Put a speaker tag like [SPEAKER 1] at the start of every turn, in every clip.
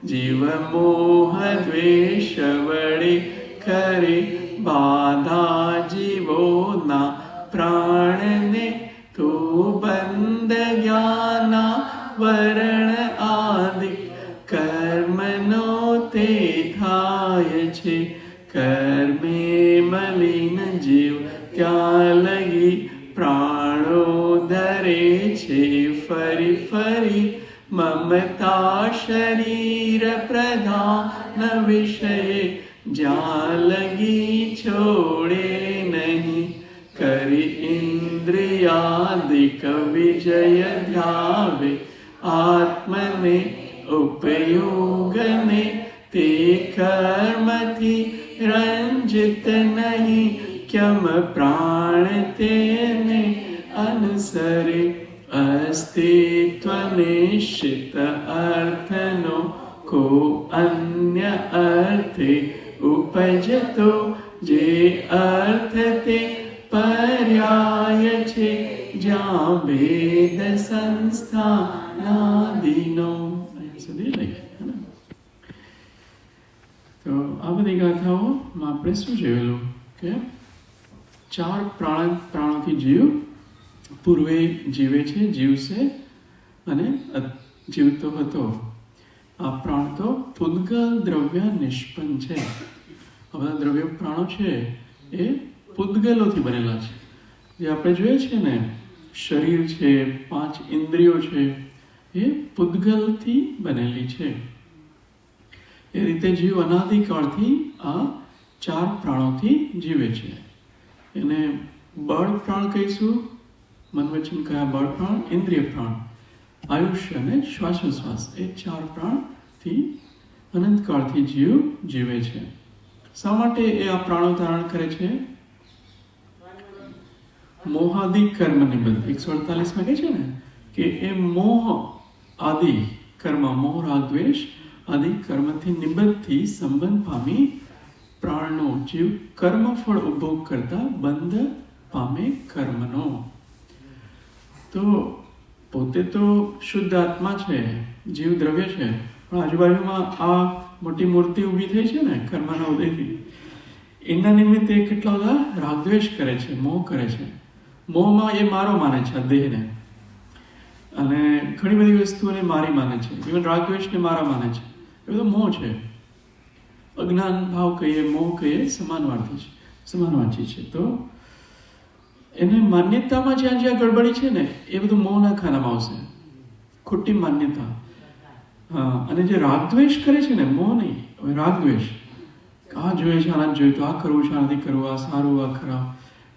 [SPEAKER 1] જીવ મોહ દ્વેષ વડે કરે બાધા જીવોના પ્રાણને, તો બંધ જ્ઞાના વરણ આદિ કર્મનો તે થાય છે. કર્મે મલિન જીવ ત્યાં લગી પ્રાણો ધરે છે ફરી ફરી. મમતા શરીર પ્રધાન વિષય જ્યાં લગી છોડે નહીં. કરી ઇન્દ્રિયાદિક વિજય ધ્યાવે આત્મને ઉપયોગને, તે કર્મથી રંજિત નહીં. ક્યમ પ્રાણ તેને અનુસરે. અસ્તિત્વ નિશ્ચિત અર્થનો કો અન્ય અર્થે ઉપજતો, જે અર્થ તે પર્યાય છે જ્યાં ભેદ સંસ્થાનાદિનો. સુધી લઈએ. તો આ બધી ગાથાઓમાં આપણે શું જોયેલું કે 4 પ્રાણોથી જીવ પૂર્વે જીવે છે, જીવશે અને જીવતો હતો. આ પ્રાણ તો પૂદગલ દ્રવ્ય નિષ્પન્ન છે. આ બધા દ્રવ્ય પ્રાણો છે એ પૂદગલોથી બનેલા છે. જે આપણે જોઈએ છે ને, શરીર છે, 5 ઇન્દ્રિયો છે, એ પૂદગલથી બનેલી છે. એ રીતે જીવ અનાદિકાળથી આ 4 પ્રાણોથી જીવે છે. એને બળ પ્રાણ કહીશું. મન વચન કયા બળ પ્રાણ, ઇન્દ્રિય પ્રાણ, આયુષ્ય અને શ્વાસોશ્વાસ, એ 4 પ્રાણથી અનંતકાળથી જીવ જીવે છે. શા માટે એ આ પ્રાણો ધારણ કરે છે? મોહાદિ કર્મ નિબદ્ધ. 148 કહે છે ને કે એ મોહ આદિ કર્મ, મોહ રાગ દ્વેષ આદિ કર્મથી નિબદ્ધથી સંબંધ પામી પ્રાણનો જીવ કર્મફળ ઉપભોગ કરતા બંધ પામે કર્મનો. તો પોતે તો શુદ્ધ આત્મા છે, જીવ દ્રવ્ય છે, પણ આજુબાજુમાં આ મોટી મૂર્તિ ઊભી થઈ છે ને કર્મના ઉદયથી, એના નિમિત્તે કેટલા બધા રાગદ્વેષ કરે છે, મોહ કરે છે. મોહમાં એ મારો માને છે આ દેહને, અને ઘણી બધી વસ્તુઓને મારી માને છે. ઇવન રાગદ્વેષને મારા માને છે. એ બધો મોહ છે. અજ્ઞાન ભાવ કહીએ, મોહ કહીએ, સમાનવાચી છે. તો એને માન્યતામાં જ્યાં જ્યાં ગડબડી છે ને, એ બધું મોહના ખાનામાં આવશે, ખોટી માન્યતા. હા, અને જે રાગદ્વેષ કરે છે ને, મોહ નહીં, હવે રાગદ્વેષ, આ જોઈએ છે, આના જોઈએ તો આ કરવું છે, આનાથી કરવું, આ સારું, આ ખરાબ,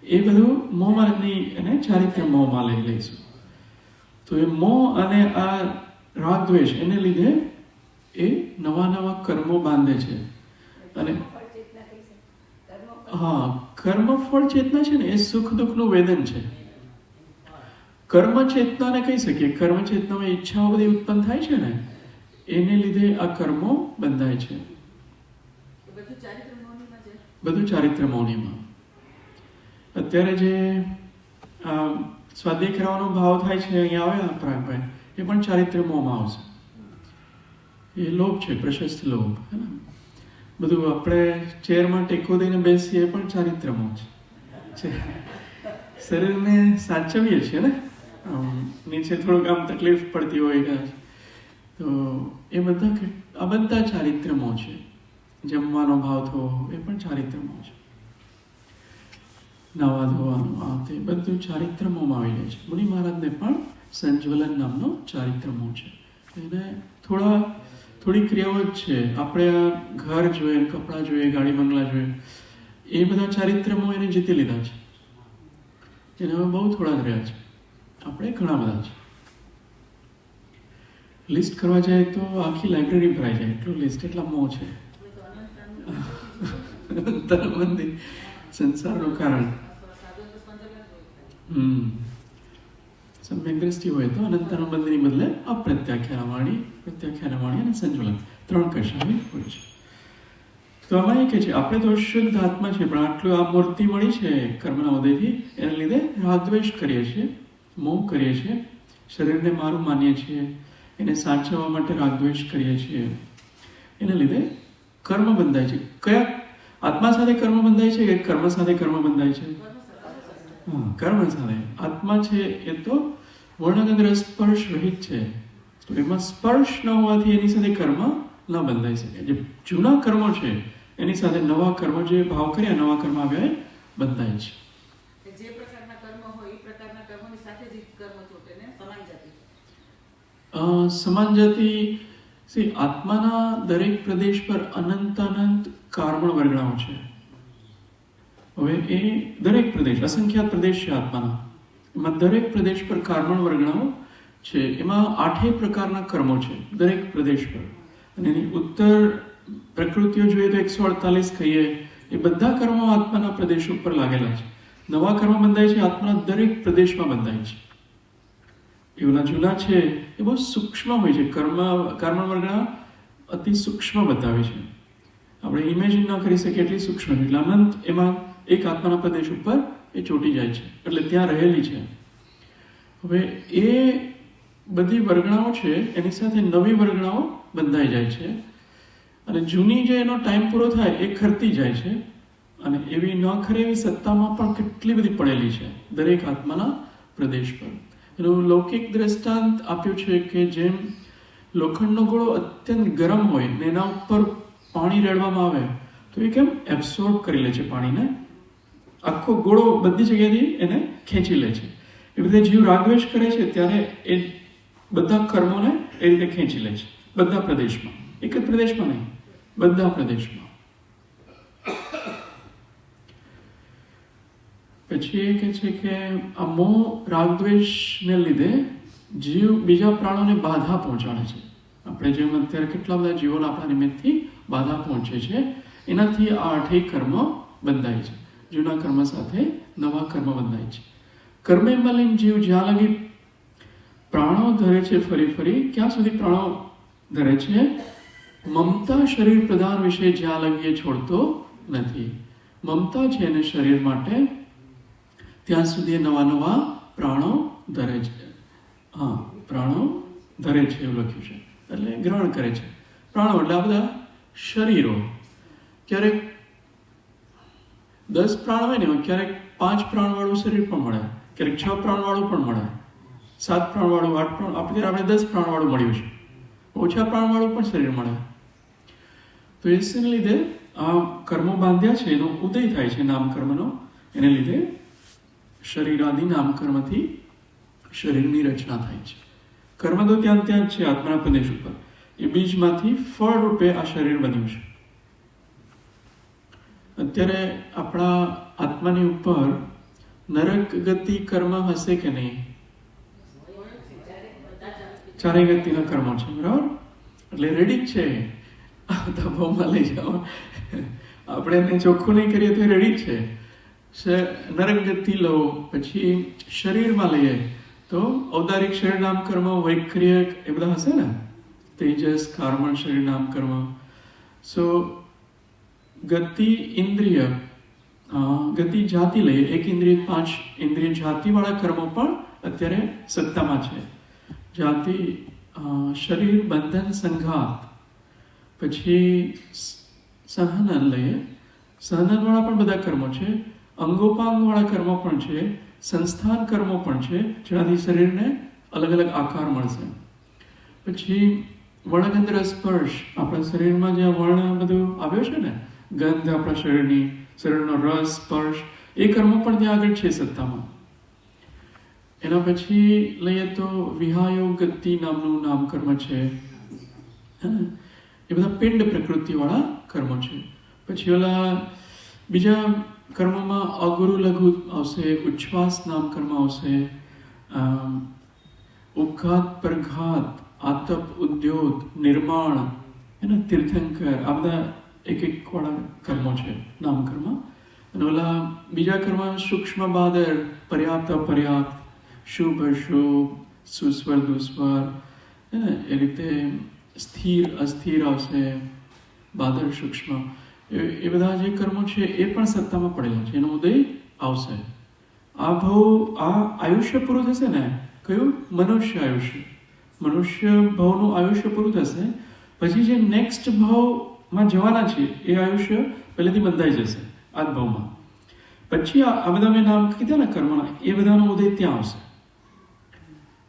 [SPEAKER 1] એ બધું મોહમાં નહીં, એને ચારિત્ર્ય મોહમાં લઈ લઈશું. તો એ મોહ અને આ રાગદ્વેષ એને લીધે એ નવા નવા કર્મો બાંધે છે. અને હા, કર્મફળ ચેતના છે ને, એ સુખ દુઃખનું વેદન છે. કર્મ ચેતનાને કહી શકીએ. કર્મ ચેતનામાં ઈચ્છાઓ બધી ઉત્પન્ન થાય છે ને, એને લીધે આ કર્મો બંધાય છે. બધું ચારિત્ર મૌનીમાં. અત્યારે જે સ્વાધ્યાય કરવાનો ભાવ થાય છે, અહીંયા આવે પ્રાણભાઈ, એ પણ ચારિત્ર મોહમાં આવશે. એ લોભ છે, પ્રશસ્ત લોભ, હે ને. બધું આપણે ચેરમાં ટેકો દઈને બેસીએ એ પણ ચારિત્ર મોહ છે. શરીરને સાચવીએ છીએ ને, નીચે થોડુંક આમ તકલીફ પડતી હોય તો એ બધા ચારિત્ર મોહ છે. જમવાનો ભાવ થવો એ પણ ચારિત્ર મોહ છે. નાવા ધોવાનું આ તે બધું ચારિત્ર મોહમાં આવી જાય છે. મુનિ મહારાજને પણ સંજ્વલન નામનો ચારિત્ર મોહ છે. એને થોડી ક્રિયાઓ જ છે. આપણે આ ઘર જોઈએ, કપડાં જોઈએ, ગાડી બંગલા જોઈએ, એ બધા ચારિત્ર મોહ એને જીતી લીધા છે. એને હવે બહુ થોડા જ રહ્યા છે. આપણે ઘણા બધા છે. લિસ્ટ કરવા જાય તો આખી લાઇબ્રેરી ભરાઈ જાય, એટલું લિસ્ટ, એટલા મોહ છે. તનબંધી સંસારનું કારણ. સમ્યક દ્રષ્ટિ હોય તો અનંતરબંધની બદલે અપ્રત્યાખ્યાનવાણી, પ્રત્યાખ્યાનવાણી અને સંજ્વલન 3 કશાય હોય છે. તો આમાં એ કહે છે, આપણે તો શુદ્ધ આત્મા છે, પણ આટલું આ મૂર્તિ મળી છે કર્મના ઉદયથી, એને લીધે રાગદ્વેષ કરીએ છીએ, મોહ કરીએ છીએ, શરીરને મારું માનીએ છીએ, એને સાચવવા માટે રાગદ્વેષ કરીએ છીએ, એને લીધે કર્મ બંધાય છે. કયા આત્મા સાથે કર્મ બંધાય છે કે કર્મ સાથે કર્મ બંધાય છે? કર્મ સાથે. આત્મા છે એ તો વર્ણગંધ સ્પર્શ રહિત છે, તો એમાં સ્પર્શ ન હોવાથી એની સાથે કર્મ ન બંધાઈ શકે. જે જૂના કર્મો છે એની સાથે નવા કર્મ જે ભાવ કર્યા, નવા કર્મ આવ્યા એ બંધાય છે.
[SPEAKER 2] જે પ્રકારના કર્મ હોય એ પ્રકારના કર્મોની સાથે જ કર્મ ચોટે ને સમાન જાતિ.
[SPEAKER 1] સમાન જાતિ આત્માના દરેક પ્રદેશ પર અનંત કાર્મણ વર્ગણાઓ છે. હવે એ દરેક પ્રદેશ, અસંખ્યાત પ્રદેશ છે આત્માના, એમાં દરેક પ્રદેશ પર કાર્મણ વર્ગણાઓ છે. એમાં 8 પ્રકારના કર્મો છે દરેક પ્રદેશ પર, અને એની ઉત્તર પ્રકૃતિઓ જોઈએ તો 148 કહીએ. એ બધા કર્મો આત્માના પ્રદેશ ઉપર લાગેલા છે. નવા કર્મ બંધાય છે આત્માના દરેક પ્રદેશમાં બંધાય છે. એવલા જૂના છે એ બહુ સૂક્ષ્મ હોય છે. કર્મ વર્ગના અતિ સૂક્ષ્મ બતાવે છે, આપણે ઇમેજિન ન કરી શકીએ એટલી સૂક્ષ્મ છે. એટલે અનંત એમાં એક આત્માના પ્રદેશ ઉપર એ ચોટી જાય છે, એટલે ત્યાં રહેલી છે. હવે એ બધી વર્ગણાઓ છે એની સાથે નવી વર્ગણાઓ બંધાઈ જાય છે, અને જૂની જે એનો ટાઈમ પૂરો થાય એ ખરતી જાય છે, અને એવી ન ખરે એવી સત્તામાં પણ કેટલી બધી પડેલી છે દરેક આત્માના પ્રદેશ પર. એનું લૌકિક દ્રષ્ટાંત આપ્યું છે કે જેમ લોખંડનો ગોળો અત્યંત ગરમ હોય ને એના ઉપર પાણી રેડવામાં આવે તો એ કેમ એબ્સોર્બ કરી લે છે પાણીને, આખો ગોળો બધી જગ્યાથી એને ખેંચી લે છે. એ રીતે જીવ રાગદ્વેષ કરે છે ત્યારે એ બધા કર્મોને એ રીતે ખેંચી લે છે બધા પ્રદેશમાં, એક જ પ્રદેશમાં નહીં, બધા પ્રદેશમાં. પછી એ કહે છે કે આ મોહ રાગદ્વેષને લીધે જીવ બીજા પ્રાણોને બાધા પહોંચાડે છે. આપણે જેમ અત્યારે કેટલા બધા જીવોને આપણા નિમિત્તથી બાધા પહોંચે છે, એનાથી આ 8 કર્મ બંધાય છે. જૂના કર્મ સાથે નવા કર્મ બંધાય છે. કર્મે મલિન જીવ જ્યાં લગી પ્રાણો ધરે છે, ફરી ક્યાં સુધી પ્રાણો ધરે છે? મમતા શરીર પ્રધાન વિશે જ્યાં લગી એ છોડતો નથી. મમતા છે એને શરીર માટે, ત્યાં સુધી નવા પ્રાણો ધરે છે. પ્રાણો ધરે છે એવું લખ્યું છે, એટલે ગ્રહણ કરે છે. પ્રાણો એટલે આ બધા શરીરો. ક્યારેક 10 પ્રાણ હોય ને, ક્યારેક 5 પ્રાણવાળું શરીર પણ મળે, ક્યારેક 6 પ્રાણવાળું પણ મળે, 7 પ્રાણવાળું, 8 પ્રાણ. આપણે 10 પ્રાણવાળું મળ્યું છે, ઓછા પ્રાણવાળું પણ શરીર મળે. તો એને લીધે આ કર્મો બાંધ્યા છે એનો ઉદય થાય છે નામકર્મનો. એને લીધે શરીર આદિ નામકર્મથી શરીરની રચના થાય છે. કર્મ તો ત્યાં જ છે આત્માના પ્રદેશ ઉપર. એ બીજમાંથી ફળ રૂપે આ શરીર બન્યું છે. અત્યારે આપણા આત્માની ઉપર નરક ગતિ કર્મ હશે કે નહીં? ચારે ગતિના કર્મો છે, બરાબર? એટલે રેડી જ છે. તપોમાં લઈ જાઓ, આપણે એને ચોખ્ખું નહીં કરીએ તો રેડી જ છે. નરક ગતિ લો, પછી શરીરમાં લઈએ તો ઔદારિક શરીર નામ કર્મ, વૈક્રિયક એ બધા હશે ને, તેજસ, કાર્મણ શરીર નામ કર્મ. સો ગતિ ઇન્દ્રિય, ગતિ જાતિ લઈએ, 1 ઇન્દ્રિય 5 ઇન્દ્રિય જાતિવાળા કર્મો પણ અત્યારે સત્તામાં છે. જાતિ, શરીર, બંધન, સંઘાત. પછી સહનન લઈએ, સહનનવાળા પણ બધા કર્મો છે. અંગોપાંગવાળા કર્મો પણ છે, સંસ્થાન કર્મો પણ છે, જેનાથી શરીરને અલગ અલગ આકાર મળશે. પછી વર્ણગંધ સ્પર્શ, આપણા શરીરમાં જ્યાં વર્ણ બધું આવ્યો છે ને, ગંધ આપણા શરીરનો રસ, સ્પર્શ, એ કર્મો પણ ત્યાં આગળ છે સત્તામાં. એના પછી લઈએ તો વિહાયો ગતિ નામનું નામકર્મ છે. એ બધા પિંડ પ્રકૃતિવાળા કર્મો છે. પછી ઓલા બીજા કર્મોમાં અગુરુ લઘુ આવશે, ઉચ્છ્વાસ નામ કર્મ આવશે, ઉપઘાત, પરઘાત, આતપ, ઉદ્યોત, નિર્માણ, એના તીર્થંકર, આ બધા એક વાળા કર્મો છે નામ કર્મ. અને ઓલા બીજા કર્મ સૂક્ષ્મ બાદર, પર્યાપ્ત અપર્યાપ્ત, શુભ અશુભ, સુસ્વર દુસ્વર, એ રીતે સ્થિર અસ્થિર આવશે, બાદર સૂક્ષ્મ. એ બધા જે કર્મો છે એ પણ સત્તામાં પડેલા છે, એનો ઉદય આવશે. આ આયુષ્ય પૂરું થશે ને, કયું? મનુષ્ય આયુષ્ય. મનુષ્ય ભાવનું આયુષ્ય પૂરું થશે, પછી જે નેક્સ્ટ ભાવમાં જવાના છે એ આયુષ્ય પહેલેથી બંધાઈ જશે આ જ ભાવમાં. પછી આ બધા મેં નામ કીધા ને કર્મના, એ બધાનો ઉદય ત્યાં આવશે.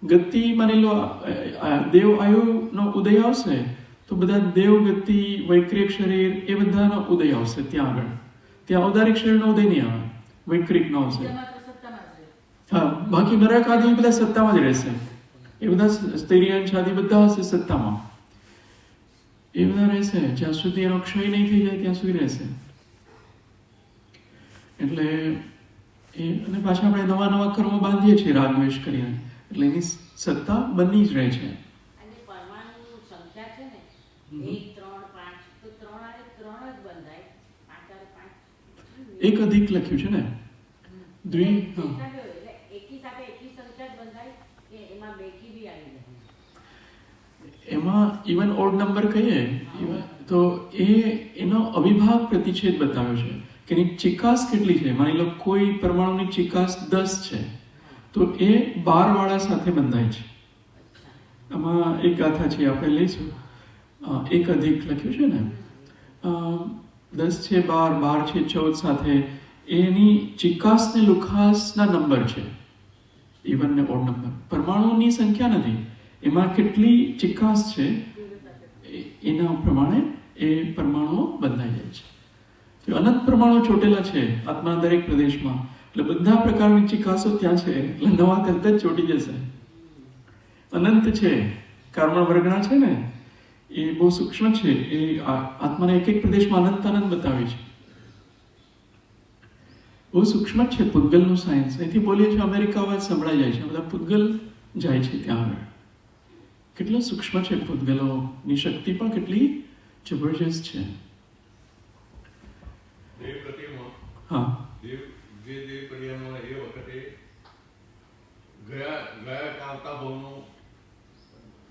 [SPEAKER 1] ગતિ માની લો દેવ આયુનો ઉદય આવશે તો બધા દેવ ગતિ, વૈક્રિક શરીર એ બધાનો ઉદય આવશે ત્યાં આગળ. ત્યાં ઔદારિક શરીરનો ઉદય નહીં આવે, વૈક્રિકનો આવશે.
[SPEAKER 2] બીજા માત્ર સત્તામાં જ રહે.
[SPEAKER 1] હા, બાકી નરક આદિ બધા સત્તામાં જ રહેશે. એ બધા સ્ત્રીયંશ આદિ બધા હશે સત્તામાં, એ બધા રહેશે જ્યાં સુધી એનો ક્ષય નહીં થઈ જાય ત્યાં સુધી રહેશે. એટલે એ અને પાછા આપણે નવા નવા કર્મો બાંધીએ છીએ રાગદ્વેષ કરીને, એટલે એની સત્તા બની જ રહે છે.
[SPEAKER 3] અને પરમાણુ સંખ્યા છે ને 1 3 5 તો 3 આરે 3 જ બંધાય, 5 આરે 5
[SPEAKER 1] એક અધિક લખ્યું છે ને દ્વિ. હા,
[SPEAKER 3] એટલે એકી સાથે એકી સંખ્યા જ બંધાય કે એમાં બેકી બી આવી જાય.
[SPEAKER 1] એમાં ઇવન ઓડ નંબર કહીએ તો એનો અવિભાગ પ્રતિછેદ બતાવ્યો છે કે એની ચિકાસ કેટલી છે. માની લો કોઈ પરમાણુની ચિકાસ 10 છે તો એ 12 વાળા સાથે બંધાય છે. આમાં એક ગાથા છે આપણે લઈશું, એક અધિક લખ્યું છે ને, 10 છે 12, 12 છે 14 સાથે એની ચિકાસ ને લુખાસના નંબર છે, ઇવન ને ઓડ નંબર. પરમાણુની સંખ્યા નથી, એમાં કેટલી ચિકાસ છે એના પ્રમાણે એ પરમાણુઓ બંધાઈ જાય છે. તો અનંત પરમાણુ ચોટેલા છે આત્માના દરેક પ્રદેશમાં, એટલે બધા પ્રકારની ચિકાસો ત્યાં છે, એટલે નવા તરત જ ચોટી જશે. અનંત છે, કાર્બન વર્ગના છે ને એ બહુ સૂક્ષ્મ છે, એ આત્માના એક એક પ્રદેશમાં અનંત અનંત બતાવે છે. બહુ સૂક્ષ્મ છે પૂતગલનું સાયન્સ. અહીંથી બોલીએ છીએ અમેરિકા અવાજ સંભળાઈ જાય છે, બધા પૂતગલ જાય છે ત્યાં આગળ. કેટલો સૂક્ષ્મ છે પૂતગલોની શક્તિ પણ કેટલી જબરજસ્ત છે.
[SPEAKER 4] દેવ પ્રતિમા,
[SPEAKER 1] હા,
[SPEAKER 4] દેવ પર્યાયમાં એ વખતે ગયા આવતા ભાવનું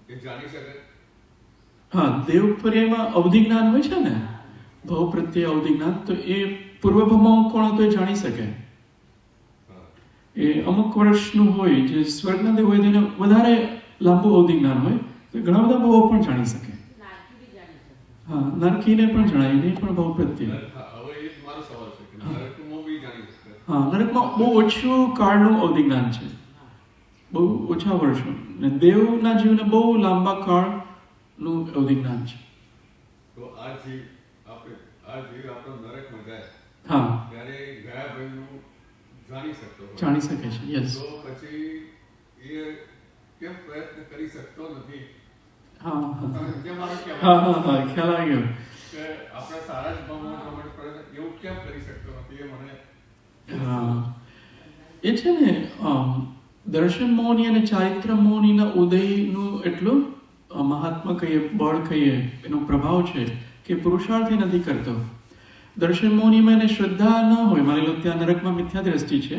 [SPEAKER 4] એ જાણી શકે.
[SPEAKER 1] હા, દેવ પર્યાયમાં અવધિ જ્ઞાન હોય છે ને, ભાવ પ્રત્યે અવધિ જ્ઞાન, તો એ પૂર્વભાવમાં કોણ હતો એ જાણી શકે. એ અમુક વર્ષનું હોય, જે સ્વર્ગના દેવ હોય તેને વધારે લાંબુ અવધિ જ્ઞાન હોય તો ઘણા બધા ભાવો પણ જાણી શકે.
[SPEAKER 3] નારકી બી જાણી શકે.
[SPEAKER 1] હા, નરકીને પણ જણાય, એને પણ ભાવ પ્રત્યે.
[SPEAKER 4] હવે એ મારો સવાલ છે કે નરકમાં બી જાણી શકે.
[SPEAKER 1] હા, નરકમાં બહુ ઓછું કાળનું અવધિ જ્ઞાન છે, બહુ ઓછા વર્ષો. અને દેવના જીવને બહુ લાંબા કાળનું અવધિ જ્ઞાન છે.
[SPEAKER 4] તો આ જીવ આપણો નરકમાં જાય
[SPEAKER 1] હા,
[SPEAKER 4] ત્યારે ગયા ભાઈનું જાણી શકતો હોય.
[SPEAKER 1] જાણી શકે છે. યસ.
[SPEAKER 4] તો પછી એ કેમ પ્રયત્ન કરી શકતો નથી?
[SPEAKER 1] હા હા
[SPEAKER 4] જે મારું કહેવાનું
[SPEAKER 1] હા હા હા ખ્યાલ આવી ગયો.
[SPEAKER 4] કે આપણે સારા જ ભાવમાં પ્રમાણે પ્રયત્ન એવું કેમ કરી શકતો નથી એ મને.
[SPEAKER 1] હા, એ છે ને દર્શન મોહની અને ચારિત્ર મોહનીના ઉદયનું એટલું મહાત્મા કહીએ, બળ કહીએ, એનો પ્રભાવ છે કે પુરુષાર્થ એ નથી કરતો. દર્શન મોહનીમાં એને શ્રદ્ધા ન હોય, માની લો ત્યાં નરકમાં મિથ્યા દ્રષ્ટિ છે,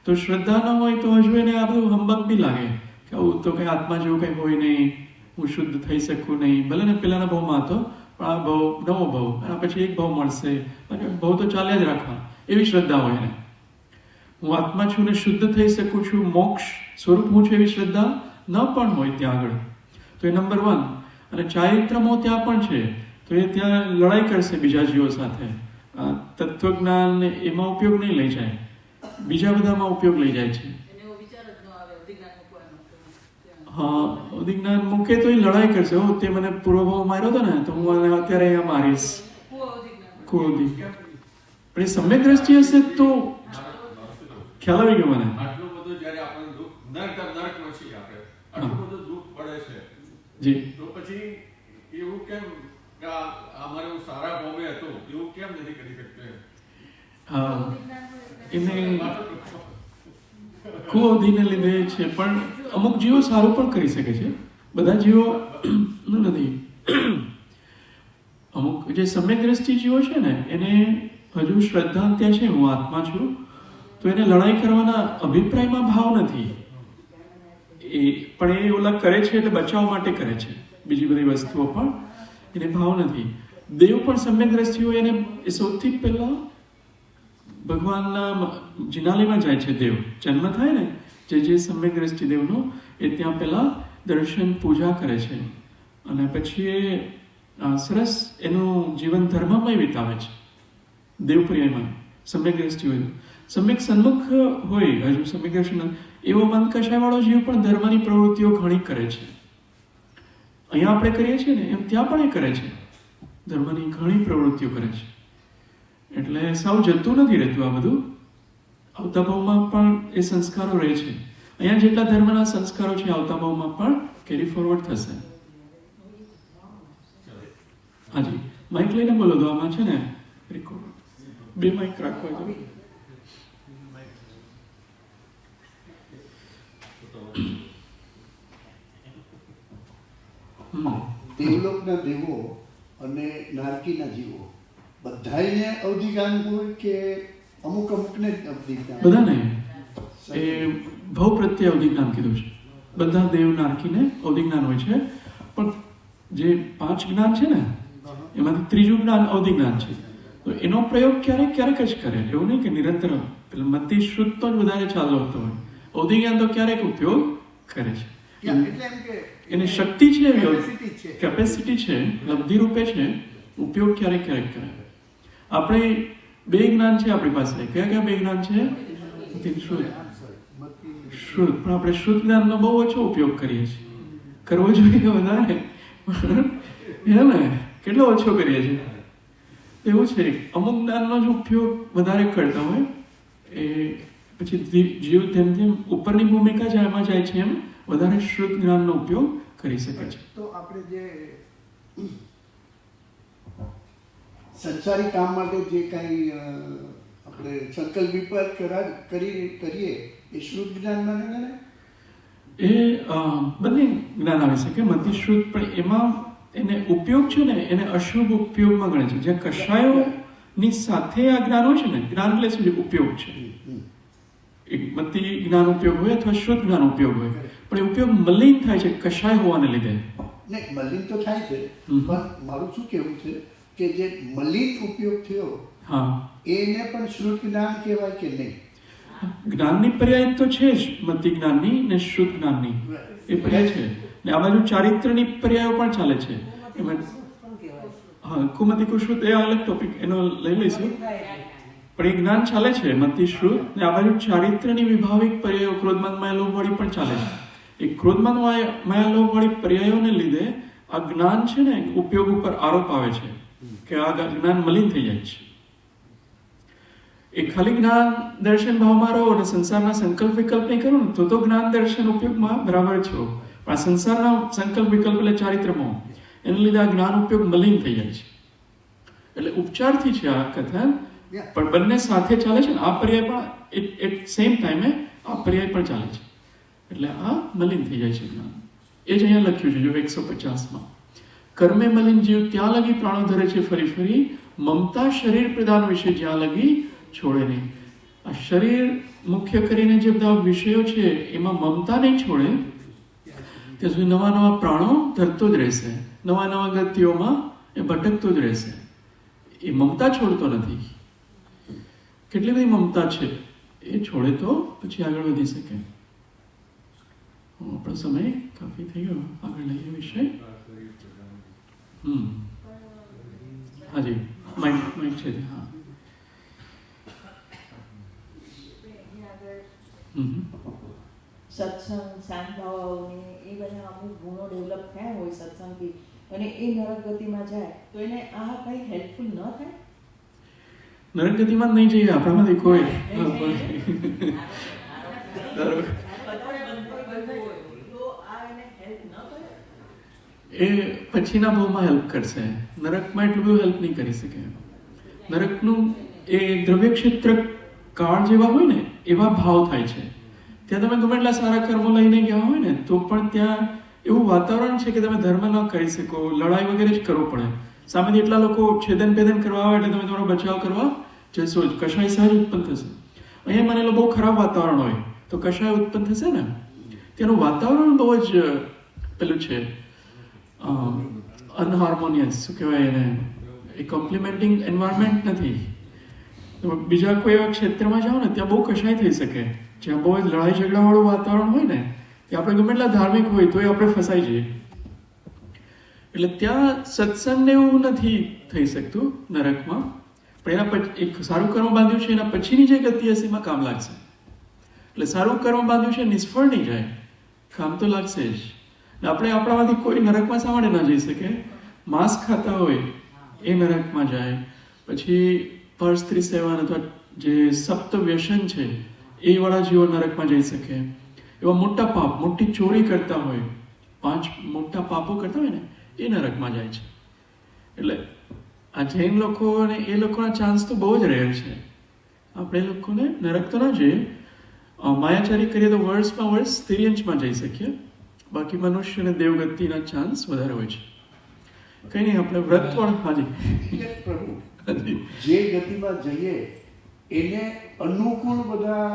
[SPEAKER 1] તો શ્રદ્ધા ન હોય તો હજુ એને આ બધું હંબક બી લાગે કે આવું તો કંઈ આત્મા જેવું કંઈ હોય નહીં, હું શુદ્ધ થઈ શકું નહીં. ભલે ને પેલાના ભાવમાં હતો પણ આ ભાવ નવો ભાવ, અને પછી એક ભાવ મળશે, ભાવ તો ચાલ્યા જ રાખવા, એવી શ્રદ્ધા હોય એને. હું આત્મા છું ને શુદ્ધ થઈ શકું છું, મોક્ષ સ્વરૂપ હું છું, એવી શ્રદ્ધા ન પણ હોય ત્યાં આગળ. તો એ નંબર 1. અને ચારિત્રમો ત્યાં પણ છે, તો એ ત્યાં લડાઈ કરશે બીજા જીવો સાથે. તત્વજ્ઞાન એમાં ઉપયોગ નહીં લઈ જાય, બીજા બધામાં ઉપયોગ લઈ જાય છે.
[SPEAKER 2] એને એવો વિચાર જ ન આવે અધિજ્ઞાન મૂકવાનો.
[SPEAKER 1] હા, અધિજ્ઞાન મૂકે તો એ લડાઈ કરશે. હો, તે મને પૂર્વભાવ માર્યો હતો ને તો હું આને અત્યારે અહીંયા મારીશ. કુઅવધિ. પણ એ સમ્યક દ્રષ્ટિ હશે તો ખ્યાલ આવી ગયો મને.
[SPEAKER 4] આટલું બધું જ્યારે આપણને દુઃખ નરકમાં છીએ આપણે, આટલું બધું દુઃખ પડે છે,
[SPEAKER 1] જી.
[SPEAKER 4] તો પછી એવું કેમ કે અમારે હું સારા ભાવે હતો એવું કેમ નથી કરી શકતો એમ?
[SPEAKER 1] હા, એને કુઅવધિને લીધે છે, પણ અમુક જીવો સારું પણ કરી શકે છે, બધા જીવો નથી. અમુક જે સમ્યક દ્રષ્ટિ જીવો છે ને એને હજુ શ્રદ્ધા ત્યાં છે, હું આત્મા છું, તો એને લડાઈ કરવાના અભિપ્રાયમાં ભાવ નથી. પણ એ ઓલા કરે છે એટલે બચાવ માટે કરે છે, બીજી બધી વસ્તુઓ પણ એને ભાવ નથી. દેવ પણ સમ્યક દ્રષ્ટિ હોય, એને એ સૌથી પહેલા ભગવાનના જિનાલયમાં જાય છે. દેવ જન્મ થાય ને જે સમ્યક દ્રષ્ટિ દેવનો, એ ત્યાં પહેલા દર્શન પૂજા કરે છે અને પછી એ સરસ એનું જીવન ધર્મમય વિતાવે છે, દેવપ્રિયમાં સમ્યક દ્રષ્ટિ હોય. સમ્યક સન્મુખ હોય હજુ સમ્યક દર્શન, એવો મન કશાયવાળો જીવ પણ ધર્મની પ્રવૃત્તિઓ ઘણી કરે છે. અહીંયા આપણે કરીએ છીએ ને એમ ત્યાં પણ એ કરે છે, ધર્મની ઘણી પ્રવૃત્તિઓ કરે છે. એટલે સાવ જતું નથી રહેતું આ બધું, આવતા ભાવમાં પણ એ સંસ્કારો રહે છે. અહીંયા જેટલા ધર્મના સંસ્કારો છે આવતા ભાવમાં પણ કેરી ફોરવર્ડ થશે. હાજી, માઇક લઈને બોલો તો આમાં છે ને રેકોર્ડ, 2 માઇક રાખવા જોઈએ.
[SPEAKER 5] દેવલોકના દેવો અને નારકીના જીવો બધાયને અવધિગાન હોય કે અમુક અમુકને જ અવધિગાન?
[SPEAKER 1] બધાને એ ભવ પ્રત્યે અવધિજ્ઞાન કીધું છે. બધા દેવ નારકીને અવધિજ્ઞાન હોય છે, પણ જે 5 જ્ઞાન છે ને એમાંથી ત્રીજું જ્ઞાન અવધિજ્ઞાન છે. તો એનો પ્રયોગ ક્યારેક ક્યારેક જ કરે, એવું નહીં કે નિરંતર. પેલા મતિ શુદ્ધ તો જ વધારે ચાલુ હોતો હોય, અવધિજ્ઞાન તો ક્યારેક ઉપયોગ કરે છે.
[SPEAKER 5] એટલે એમ કે
[SPEAKER 1] એની શક્તિ છે,
[SPEAKER 5] capacity છે.
[SPEAKER 1] કેપેસિટી છે, લબ્ધિ રૂપે છે, ઉપયોગ ક્યારેક ક્યારેક કરે. આપણે 2 જ્ઞાન છે આપણી પાસે. કયા કયા 2 જ્ઞાન છે? શુદ્ધ, શુદ્ધ. પણ આપણે શુદ્ધ જ્ઞાનનો બહુ ઓછો ઉપયોગ કરીએ છીએ. કરવો જોઈએ વધારે, હે ને? કેટલો ઓછો કરીએ છીએ. એવું છે, અમુક જ્ઞાનનો જ ઉપયોગ વધારે કરતા હોય એ પછી જીવ તેમ તેમ ઉપરની ભૂમિકા જેમાં જાય છે એમ વધારે શુદ્ધ જ્ઞાનનો ઉપયોગ કરી શકે છે.
[SPEAKER 5] તો આપણે જે સંસારી કામ માટે જે કાંઈ આપણે સંકલ્પ વિપરીત કરીએ એ શુદ્ધ જ્ઞાનમાં ન ગણાય?
[SPEAKER 1] એ બંને જ્ઞાન આવી શકે, મતિ શુદ્ધ, પણ એમાં એને ઉપયોગ છે ને એને અશુભ ઉપયોગમાં ગણે છે. જે કષાયોની સાથે આ જ્ઞાન હોય છે ને, જ્ઞાન એટલે શું છે? ઉપયોગ છે. એક મતિ જ્ઞાન ઉપયોગ હોય અથવા શુદ્ધ જ્ઞાન ઉપયોગ હોય, પણ એ ઉપયોગ મલિન થાય છે કષાય હોવાને લીધે.
[SPEAKER 5] નહીં, મલિન તો થાય છે, પણ મારું શું કહેવું છે કે જે મલિન ઉપયોગ થયો
[SPEAKER 1] હા,
[SPEAKER 5] એને પણ શુદ્ધ જ્ઞાન કહેવાય કે નહીં?
[SPEAKER 1] જ્ઞાનની પર્યાય તો છે જ, મતિ જ્ઞાનની ને શુદ્ધ જ્ઞાનની એ પર્યાય છે. ને આ બાજુ ચારિત્રની પર્યાયો પણ ચાલે છે. એમાં હા, કુમતિ કુશુદ્ધ એ અલગ ટોપિક, એનો લઈ લઈશું. પણ એ જ્ઞાન ચાલે છે મતિ શુદ્ધ, ને આ બાજુ ચારિત્રની વિભાવિક પર્યાયો ક્રોધમાન માયા લોભ વાળી પણ ચાલે છે. એ ક્રોધમાન માયા લોભ વાળી પર્યાયોને લીધે આ જ્ઞાન છે ને ઉપયોગ ઉપર આરોપ આવે છે કે આ જ્ઞાન મલિન થઈ જાય છે. એ ખાલી જ્ઞાન દર્શન ભાવમાં રહો અને સંસારના સંકલ્પ વિકલ્પ નહીં કરો ને તો જ્ઞાન દર્શન ઉપયોગમાં બરાબર છો. પણ આ સંસારના સંકલ્પ વિકલ્પ એટલે ચારિત્રમો, એને લીધે આ જ્ઞાન ઉપયોગ મલિન થઈ જાય છે. એટલે ઉપચારથી છે આ કથા, પણ બંને સાથે ચાલે છે ને. આ પર્યાય પણ એટ સેમ ટાઈમે આ પર્યાય પણ ચાલે છે, એટલે આ મલિન થઈ જાય છે જ્ઞાન. એ જ અહીંયા લખ્યું છે જો 150માં. કર્મે મલિન જીવ ત્યાં લગી પ્રાણો ધરે છે ફરી ફરી, મમતા શરીર પ્રદાન વિશે જ્યાં લગી છોડે નહીં. આ શરીર મુખ્ય કરીને જે બધા વિષયો છે એમાં મમતા નહીં છોડે ત્યાં સુધી નવા નવા પ્રાણો ધરતો જ રહેશે, નવા નવા ગતિઓમાં એ ભટકતો જ રહેશે. એ મમતા છોડતો નથી. કેટલી બધી મમતા છે, એ છોડે તો પછી આગળ વધી શકે. આપણો સમય કાફી થઈ ગયો, આગળ લઈએ વિષય. હાજી, માઇક છે. હા,
[SPEAKER 6] સત્સંગ, શાંત ભાવને એ બધા અમુક ગુણો ડેવલપ થયા હોય સત્સંગથી, અને એ નરક ગતિમાં જાય તો એને આ કંઈ હેલ્પફુલ ન થાય?
[SPEAKER 1] નરક ગતિમાં નહીં જઈએ આપણામાંથી કોઈ. એ પછીના ભાવમાં હેલ્પ કરશે, નરકમાં એટલું બધું હેલ્પ નહીં કરી શકે. નરકનું એ દ્રવ્ય ક્ષેત્ર કાળ જેવા હોય ને એવા ભાવ થાય છે. ત્યાં તમે ગમે એટલા સારા કર્મો લઈને ગયા હોય ને તો પણ ત્યાં એવું વાતાવરણ છે કે તમે ધર્મ ન કરી શકો, લડાઈ વગેરે જ કરવું પડે. સામેથી એટલા લોકો છેદન ભેદન કરવા આવે એટલે તમે તમારો બચાવ કરવા જશો જ, કશાય સહજ ઉત્પન્ન થશે. અહીંયા માનેલો બહુ ખરાબ વાતાવરણ હોય તો કશાય ઉત્પન્ન થશે ને. ત્યાંનું વાતાવરણ બહુ જ પેલું છે અનહાર્મોનિયસ, શું કહેવાય એને, એ કોમ્પ્લિમેન્ટિંગ એન્વાયરમેન્ટ નથી. બીજા કોઈ એવા ક્ષેત્રમાં જાઓ ને ત્યાં બહુ કશાય થઈ શકે, જ્યાં બહુ જ લડાઈ ઝઘડાવાળું વાતાવરણ હોય ને કે આપણે ગમે એટલા ધાર્મિક હોય તોય આપણે ફસાઈ જઈએ. એટલે ત્યાં સત્સંગને એવું નથી થઈ શકતું નરકમાં, પણ એના પછી એક સારું કર્મ બાંધ્યું છે એના પછીની જે ગતિ હશે એમાં કામ લાગશે. એટલે સારું કર્મ બાંધ્યું છે નિષ્ફળ નહીં જાય, કામ તો લાગશે જ. ને આપણે આપણામાંથી કોઈ નરકમાં શા માટે ના જઈ શકે? માંસ ખાતા હોય એ નરકમાં જાય, પછી પર સ્ત્રી સેવન અથવા જે સપ્ત વ્યસન છે એ વાળા જીવો નરકમાં જઈ શકે. એવા મોટા પાપ, મોટી ચોરી કરતા હોય, 5 મોટા પાપો કરતા હોય ને એ નરકમાં જાય છે. એટલે આ જૈન લોકો અને એ લોકોના ચાન્સ તો બહુ જ રહે છે. આપણે લોકોને નરક તો ના જોઈએ, માયાચારી કરીએ તો વર્ષમાં વર્ષ તિર્યંશમાં જઈ શકીએ, બાકી મનુષ્ય અને દેવગતિના ચાન્સ વધારે હોય છે. કંઈ નહીં, આપણે વ્રતવાળ હાજી
[SPEAKER 5] એટલે પ્રભુ જે ગતિમાં જઈએ એને અનુકૂળ બધા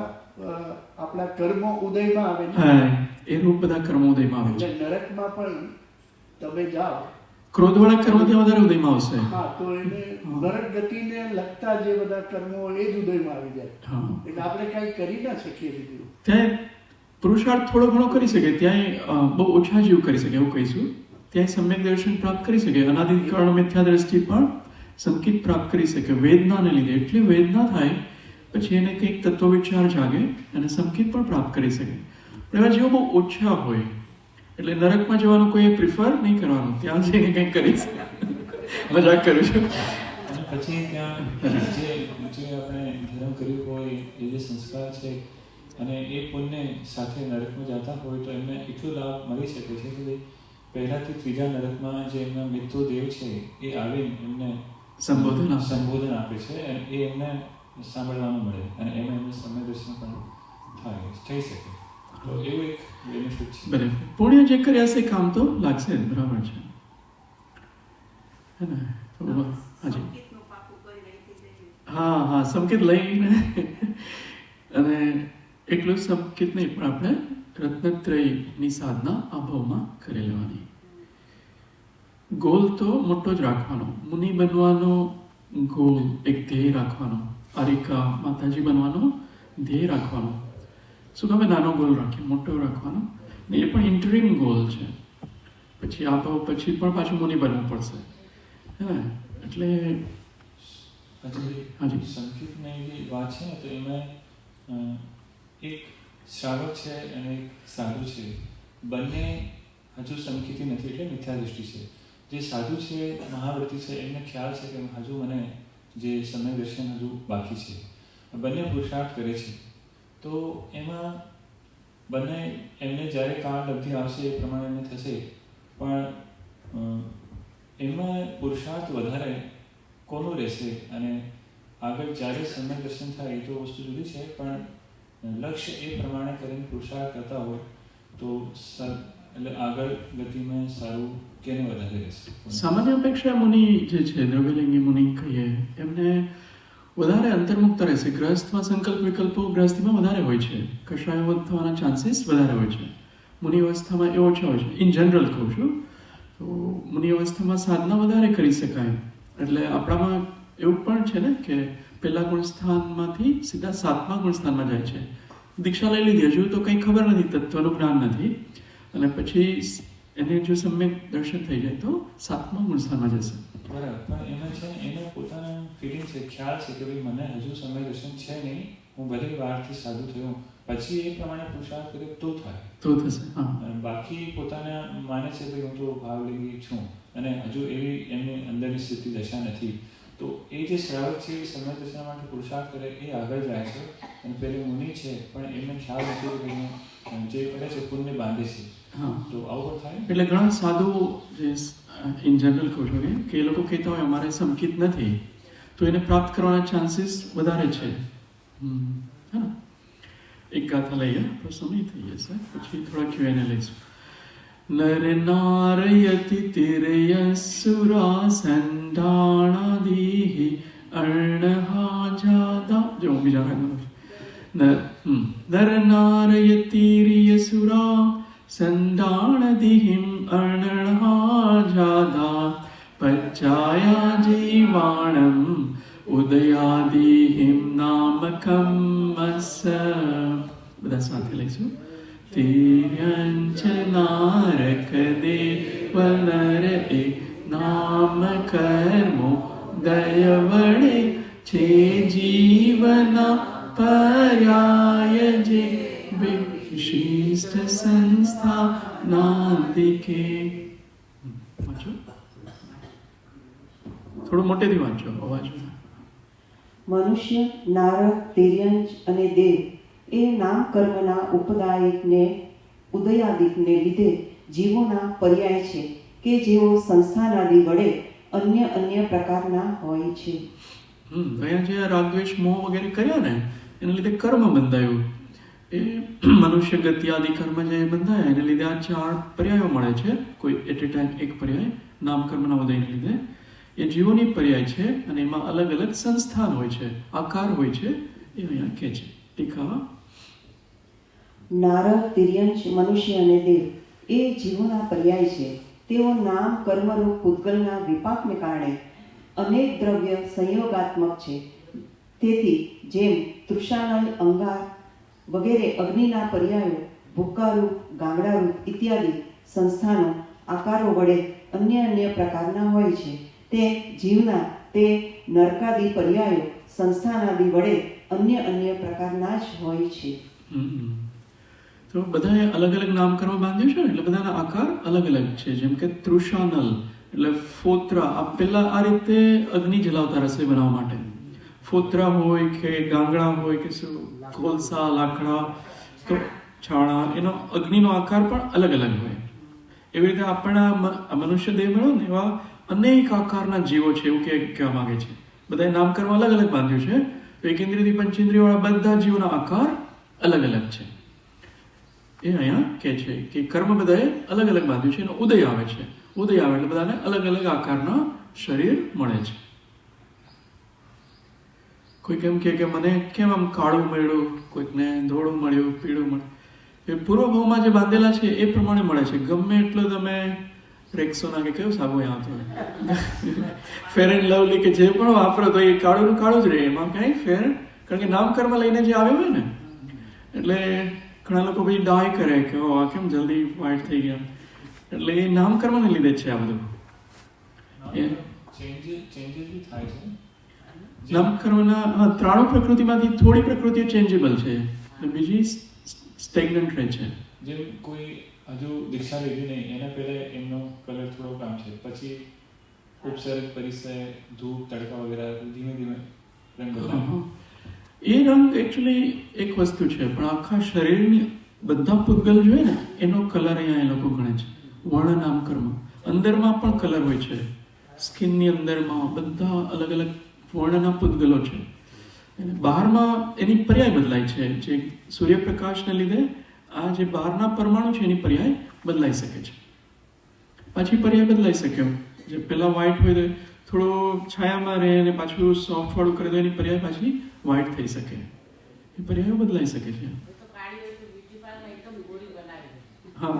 [SPEAKER 5] આપણા કર્મો ઉદયમાં આવે ને.
[SPEAKER 1] હા, એ રૂપ બધા કર્મો ઉદયમાં આવે છે.
[SPEAKER 5] એટલે નરકમાં પણ તમે જાઓ,
[SPEAKER 1] ક્રોધવાળા કર્મ ત્યાં વધારે ઉદયમાં આવશે.
[SPEAKER 5] હા, તો એને નરક ગતિને લગતા જે બધા કર્મો એ જ ઉદયમાં આવી જાય.
[SPEAKER 1] હા,
[SPEAKER 5] એટલે આપણે કાંઈ કરી ના શકીએ બીજું.
[SPEAKER 1] ત્યાં પુરુષાર્થ થોડો ઘણો કરી શકે, ત્યાં બહુ ઓછા જીવ કરી શકે એવું કહીશું. ત્યાં સમ્યક દર્શન પ્રાપ્ત કરી શકે, અનાદિકાળ મિથ્યા દ્રષ્ટિ પણ સંકિત પ્રાપ્ત કરી શકે. વેદનાને લીધે એટલી વેદના થાય પછી એને કંઈક તત્વ વિચાર જાગે અને સંકિત પણ પ્રાપ્ત કરી શકે. પણ એવા જીવો બહુ ઓછા હોય, એટલે નરકમાં જવાનું કોઈ પ્રિફર નહીં કરવાનું, ત્યાં જઈને કંઈક કરી શકે. મજાક કરું છું.
[SPEAKER 7] અને પછી ત્યાં જે આપણે ધર્મ કર્યું હોય એ જે સંસ્કાર છે અને એ પુણ્ય સાથે નરકમાં જતા હોય તો એમને એટલો લાભ મળી શકે છે કે પહેલાથી ત્રીજા નરકમાં જે એમના મિત્ર દેવ છે એ આવીને એમને સંબોધન આપે છે અને એ એમને સાંભળવાનું મળે અને એમાં એમને સમય દર્શન પણ થઈ શકે. તો એવું એક બેનિફિટ છે.
[SPEAKER 1] બરાબર, પુણ્ય જે કર્યા હશે કામ તો લાગશે. બરાબર છે, હે ને? તો હાજી,
[SPEAKER 2] સંકેતનું પાકું કરી રાખી દેજો.
[SPEAKER 1] હા હા, સંકેત લઈને અને એટલું સંકેત નહીં પણ આપણે રત્નત્રયની સાધના આ ભાવમાં કરી લેવાની. ગોલ તો મોટો જ રાખવાનો, મુનિ બનવાનો ગોલ એક ધ્યેય રાખવાનો, આરિકા માતાજી બનવાનો ધ્યેય રાખવાનો. શું તમે નાનો ગોલ રાખીએ, મોટો રાખવાનો ને એ પણ ઇન્ટરિમ ગોલ છે. પછી આ ભાવ પછી પણ પાછું મુનિ બનવું પડશે, હે? એટલે
[SPEAKER 7] હજી સંકિતની જે વાત છે ને તો એમાં એક શ્રાવક છે અને એક સાધુ છે, બંને હજુ સંકિતી નથી એટલે મિથ્યા દૃષ્ટિ છે. જે સાધુ છે મહાવ્રતી છે એમને ખ્યાલ છે કે હજુ મને જે સમય દર્શન હજુ બાકી છે, બંને પુરુષાર્થ કરે છે. તો એમાં બંને એમને જ્યારે કાળ લબ્ધિ આવશે એ પ્રમાણે એમને થશે, પણ એમાં પુરુષાર્થ વધારે કોનું રહેશે અને આગળ જ્યારે સમય દર્શન થાય એ તો વસ્તુ જુદી છે, પણ લક્ષ્ય એ પ્રમાણે કરીને પુરુષાર્થ કરતા હોય તો એટલે આગળ ગતિમાં સારું કેને વધારે રહેશે.
[SPEAKER 1] સામાન્ય અપેક્ષા મુનિ જે છે, દ્રવ્યલિંગી મુનિ કહીએ, એમને વધારે અંતર્મુક્ત રહેશે. ગ્રહસ્થમાં સંકલ્પ વિકલ્પો ગ્રહસ્થીમાં વધારે હોય છે, કષાયવત થવાના ચાન્સીસ વધારે હોય છે. મુનિ અવસ્થામાં એ ઓછા હોય છે. ઇન જનરલ કહું છું તો મુનિ અવસ્થામાં સાધના વધારે કરી શકાય. એટલે આપણામાં એવું પણ છે ને કે પહેલા ગુણસ્થાનમાંથી સીધા 7મા ગુણસ્થાનમાં જાય છે. દીક્ષા લઈ લીધી, હજુ તો કંઈ ખબર નથી, તત્વનું જ્ઞાન નથી, અને પછી એને જો સમ્યક દર્શન થઈ જાય તો 7મા ગુણસ્થાનમાં જશે.
[SPEAKER 7] બરાબર, પણ એમાં છે એને પોતાના ફિલિંગ છે, ખ્યાલ છે કે ભાઈ મને હજુ સમય દર્શન છે નહીં, હું ભલે વારથી સાધુ થયો, પછી એ પ્રમાણે પુરુષાર્થ કરે તો થાય,
[SPEAKER 1] તો થશે. હા,
[SPEAKER 7] બાકી પોતાના માને છે કે હું તો ભાવલિંગી છું અને હજુ એવી એમની અંદરની સ્થિતિ દશા નથી, તો એ જે શ્રાવક છે એ સમય દર્શન માટે પુરુષાર્થ કરે એ આગળ જાય છે. અને પેલી મુનિ છે પણ એમને ખ્યાલ નથી કે જે કરે છે પુણ્ય બાંધે છે.
[SPEAKER 1] હા,
[SPEAKER 7] તો આવું થાય.
[SPEAKER 1] એટલે ઘણા સાધુ જે ઇન જનરલ કહું છું કે એ લોકો કહેતા હોય અમારે સંકિત નથી, તો એને પ્રાપ્ત કરવાના ચાન્સીસ વધારે છે. હા, એક ગાથા લઈએ તો સમય થઈ જશે, પછી થોડા Q&A લઈશું. નર નારયતિ તિર્યસુરા સંધાણાદિ અર્ણહાજાદા. જો હું બીજા નર નારયતિર્યસુરા સંદાણદિહિમ અર્ણહાજાદા પચ્ચાયા જીવાણમ ઉદયાદિહિમ નામકમ અસ. બધા સાથે લઈશું. તિર્યંચ નારક દેવ નર એ નામ કર્મો દય વડે છે જીવના પર્યાય જે વિશિષ્ટ સંસ્થા નાંદિકે. વાંચો, થોડું મોટેથી વાંચો અવાજ.
[SPEAKER 6] મનુષ્ય, નારદ, તિર્યંચ અને દેવ એ નામ કર્મના ઉપદાયકને ઉદયાદિકને લીધે જીવોના પર્યાય છે કે જેઓ સંસ્થાનાદિ વડે અન્ય અન્ય પ્રકારના હોય છે.
[SPEAKER 1] અહીંયા જે રાગદ્વેષ મોહ વગેરે કર્યા ને એને લીધે કર્મ બંધાયું. એ મનુષ્ય ગતિ આદિ કર્મ જે બંધાયા એને લીધે આ 4 પર્યાયો મળે છે. કોઈ એટ એ ટાઈમ એક પર્યાય નામ કર્મના ઉદયને લીધે એ જીવોની પર્યાય છે અને એમાં અલગ અલગ સંસ્થાન હોય છે, આકાર હોય છે. એ અહીંયા કહે છે ટીકા.
[SPEAKER 6] નારદ, તિર્યંચ, મનુષ્ય અને દેવ એ જીવોના પર્યાય છે. તેઓ નામ કર્મરૂપ પૂતગલના વિપાકને કારણે અનેક દ્રવ્ય સંયોગાત્મક છે. તેથી જેમ તૃષાનલ, અંગાર વગેરે અગ્નિના પર્યાયો ભૂક્કારૂપ, ગાંગડારૂપ ઇત્યાદિ સંસ્થાનો આકારો વડે અન્ય અન્ય પ્રકારના હોય છે, તે જીવના તે નરકાદિ પર્યાયો સંસ્થાનાદિ વડે અન્ય અન્ય પ્રકારના જ હોય છે.
[SPEAKER 1] તો બધાએ અલગ અલગ નામકર્મ બાંધ્યું છે ને એટલે બધાના આકાર અલગ અલગ છે. જેમ કે તૃષાનલ એટલે ફોત્રા, આ પેલા આ રીતે અગ્નિ જલાવતા રસોઈ બનાવવા માટે. ફોત્રા હોય કે ગાંગડા હોય કે શું કોલસા, લાકડા, તો છાણા, એનો અગ્નિનો આકાર પણ અલગ અલગ હોય. એવી રીતે આપણા મનુષ્ય દેહ મળો ને એવા અનેક આકારના જીવો છે એવું કહેવા માંગે છે. બધાએ નામકર્મ અલગ અલગ બાંધ્યું છે. તો એક ઇન્દ્રિયથી પંચેન્દ્રિય વાળા બધા જીવોના આકાર અલગ અલગ છે. એ અહીંયા કહે છે કે કર્મ બધાએ અલગ અલગ બાંધ્યું છે. એનો ઉદય આવે છે. ઉદય આવે એટલે બધાને અલગ અલગ આકારના શરીર મળે છે. કોઈક એમ કે મને કેમ આમ કાળું મળ્યું, કોઈકને ધોળું મળ્યું, પીળું મળ્યું. એ પૂર્વભાવમાં જે બાંધેલા છે એ પ્રમાણે મળે છે. ગમે એટલો તમે રેક્સોના કે કયો સાબુ આવતો હોય, ફેર એન્ડ લવલી કે જે પણ વાપરો તો એ કાળું કાળું જ રહે. એમાં કંઈ ફેર, કારણ કે નામકર્મ લઈને જે આવે હોય ને એટલે ઘણા લોકો પછી ડાય કરે કે આ કેમ જલ્દી વ્હાઈટ થઈ ગયા. એટલે એ નામકર્મને લીધે જ છે આ બધું.
[SPEAKER 7] ચેન્જીસ બી થાય છે.
[SPEAKER 1] નામકર્મના 3 પ્રકૃતિમાંથી થોડી પ્રકૃતિઓ ચેન્જેબલ છે અને બીજી સ્ટેગ્નન્ટ રહે છે.
[SPEAKER 7] જેમ કોઈ હજુ દીક્ષા લીધી નહીં એના પહેલા એમનો કલર થોડો કામ છે, પછી ઉપસર્ગ, પરિસર, ધૂપ, તડકા વગેરે ધીમે ધીમે રંગ બદલાય.
[SPEAKER 1] એ રંગ એકચ્યુઅલી એક વસ્તુ છે, પણ આખા શરીરની બધા પૂતગલ જોઈએ ને એનો કલર અહીંયા એ લોકો ગણે છે. વર્ણ નામકર્મ અંદરમાં પણ કલર હોય છે. સ્કિનની અંદરમાં બધા અલગ અલગ વર્ણના પૂતગલો છે. અને બહારમાં એની પર્યાય બદલાય છે. જે સૂર્યપ્રકાશને લીધે આ જે બહારના પરમાણુ છે એની પર્યાય બદલાઈ શકે છે. પાછી પર્યાય બદલાઈ શકે. જે પેલા વ્હાઈટ હોય તો થોડો છાયામાં રહે અને પાછું સોફ્ટ વાળું કરે તો એની પર્યાય પાછી વ્હાઈટ થઈ શકે. એ પર્યાયો બદલાઈ શકે છે. હા,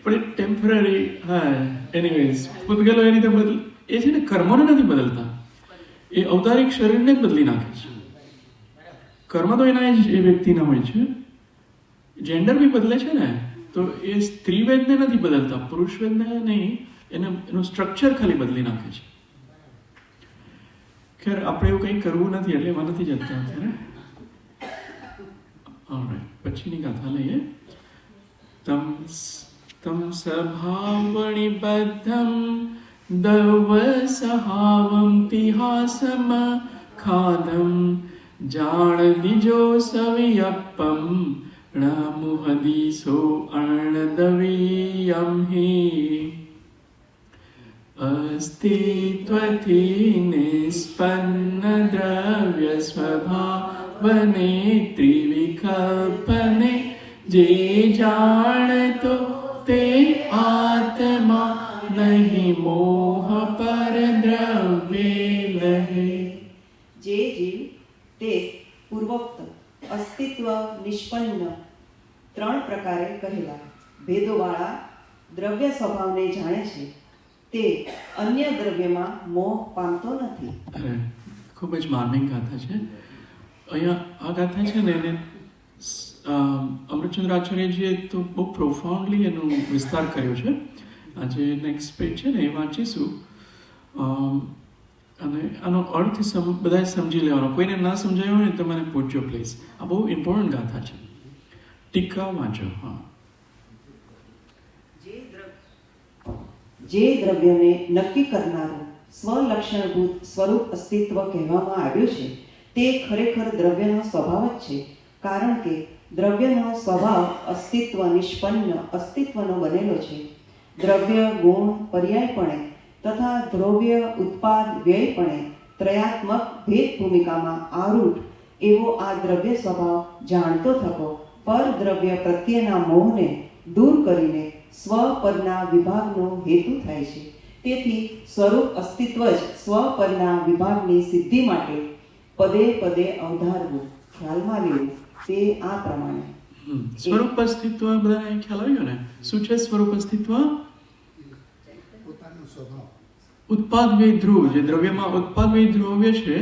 [SPEAKER 1] પણ એ ટેમ્પરરી. હા, એનીવેઝ પૂતગલો એ રીતે એ છે ને કર્મોને નથી બદલતા, એ ઔદારિક શરીરને જ બદલી નાખે છે. કર્મ તો એના જ એ વ્યક્તિના હોય છે. જેન્ડર બી બદલે છે ને તો એ સ્ત્રીવેદને નથી બદલતા, પુરુષવેદને નહીં, એનું સ્ટ્રક્ચર ખાલી બદલી નાખે છે. ખેર આપણે એવું કંઈ કરવું નથી એટલે એમાં નથી જતા અત્યારે. ઓલરાઈટ, પછીની ગાથા લઈએ. તમ સ્વભાવણિબદ્ધમ દવ સહાવમ તિહાસમ ખાદમ જાણ દિજો સવિયપ્પમ ણમુહદીસો અર્ણદવીયમ હિ અસ્તિત્વથી નિષ્પન્ન દ્રવ્ય સ્વભાવને ત્રિવિકલ્પને જે જાણતો તે આત્મા નહીં મોહ પર દ્રવ્ય લહે.
[SPEAKER 6] જે જીવ તે પૂર્વોક્ત અસ્તિત્વ નિષ્પન્ન 3 પ્રકારે કહેલા ભેદોવાળા દ્રવ્ય સ્વભાવને જાણે છે તે અન્ય દ્રવ્યમાં મોહ પામતો નથી.
[SPEAKER 1] અરે ખૂબ જ માર્મિક ગાથા છે. અહીંયા આ ગાથા છે ને એને અમૃતચંદ્ર આચાર્યજીએ તો બહુ પ્રોફાઉન્ડલી એનો વિસ્તાર કર્યો છે. આજે નેક્સ્ટ પેજ છે ને એ વાંચીશું અને આનો અર્થ બધાએ સમજી લેવાનો. કોઈને ના સમજાયો હોય ને તો મને પૂછજો પ્લીઝ. આ બહુ ઇમ્પોર્ટન્ટ ગાથા છે. ટીકા વાંચો. હા.
[SPEAKER 6] જે દ્રવ્યને નક્કી કરનારું સ્વલક્ષણભૂત સ્વરૂપ અસ્તિત્વ કહેવામાં આવ્યું છે તે ખરેખર દ્રવ્યનો સ્વભાવ જ છે, કારણ કે દ્રવ્યનો સ્વભાવ અસ્તિત્વ નિષ્પન્ન અસ્તિત્વનો બનેલો છે. દ્રવ્ય ગુણ પર્યાયપણે તથા દ્રવ્ય ઉત્પાદ વ્યયપણે ત્રયાત્મક ભેદ ભૂમિકામાં આરૂઢ એવો આ દ્રવ્ય સ્વભાવ જાણતો થકો પરદ્રવ્ય પ્રત્યેના મોહને દૂર કરીને સ્વ પરના વિભાગનો હેતુ થાય છે. તેથી સ્વરૂપ અસ્તિત્વ જ સ્વ પરના વિભાગની સિદ્ધિ માટે પદે પદે અવધારવું, ખ્યાલમાં લેવું. તે આ પ્રમાણે
[SPEAKER 1] સ્વરૂપ અસ્તિત્વ બધાને ખ્યાલ આવ્યો ને? શું છે સ્વરૂપ અસ્તિત્વ? ઉત્પાદ વ્યય ધ્રુવ, જે દ્રવ્યમાં ઉત્પાદ વ્યય દ્રવ્ય છે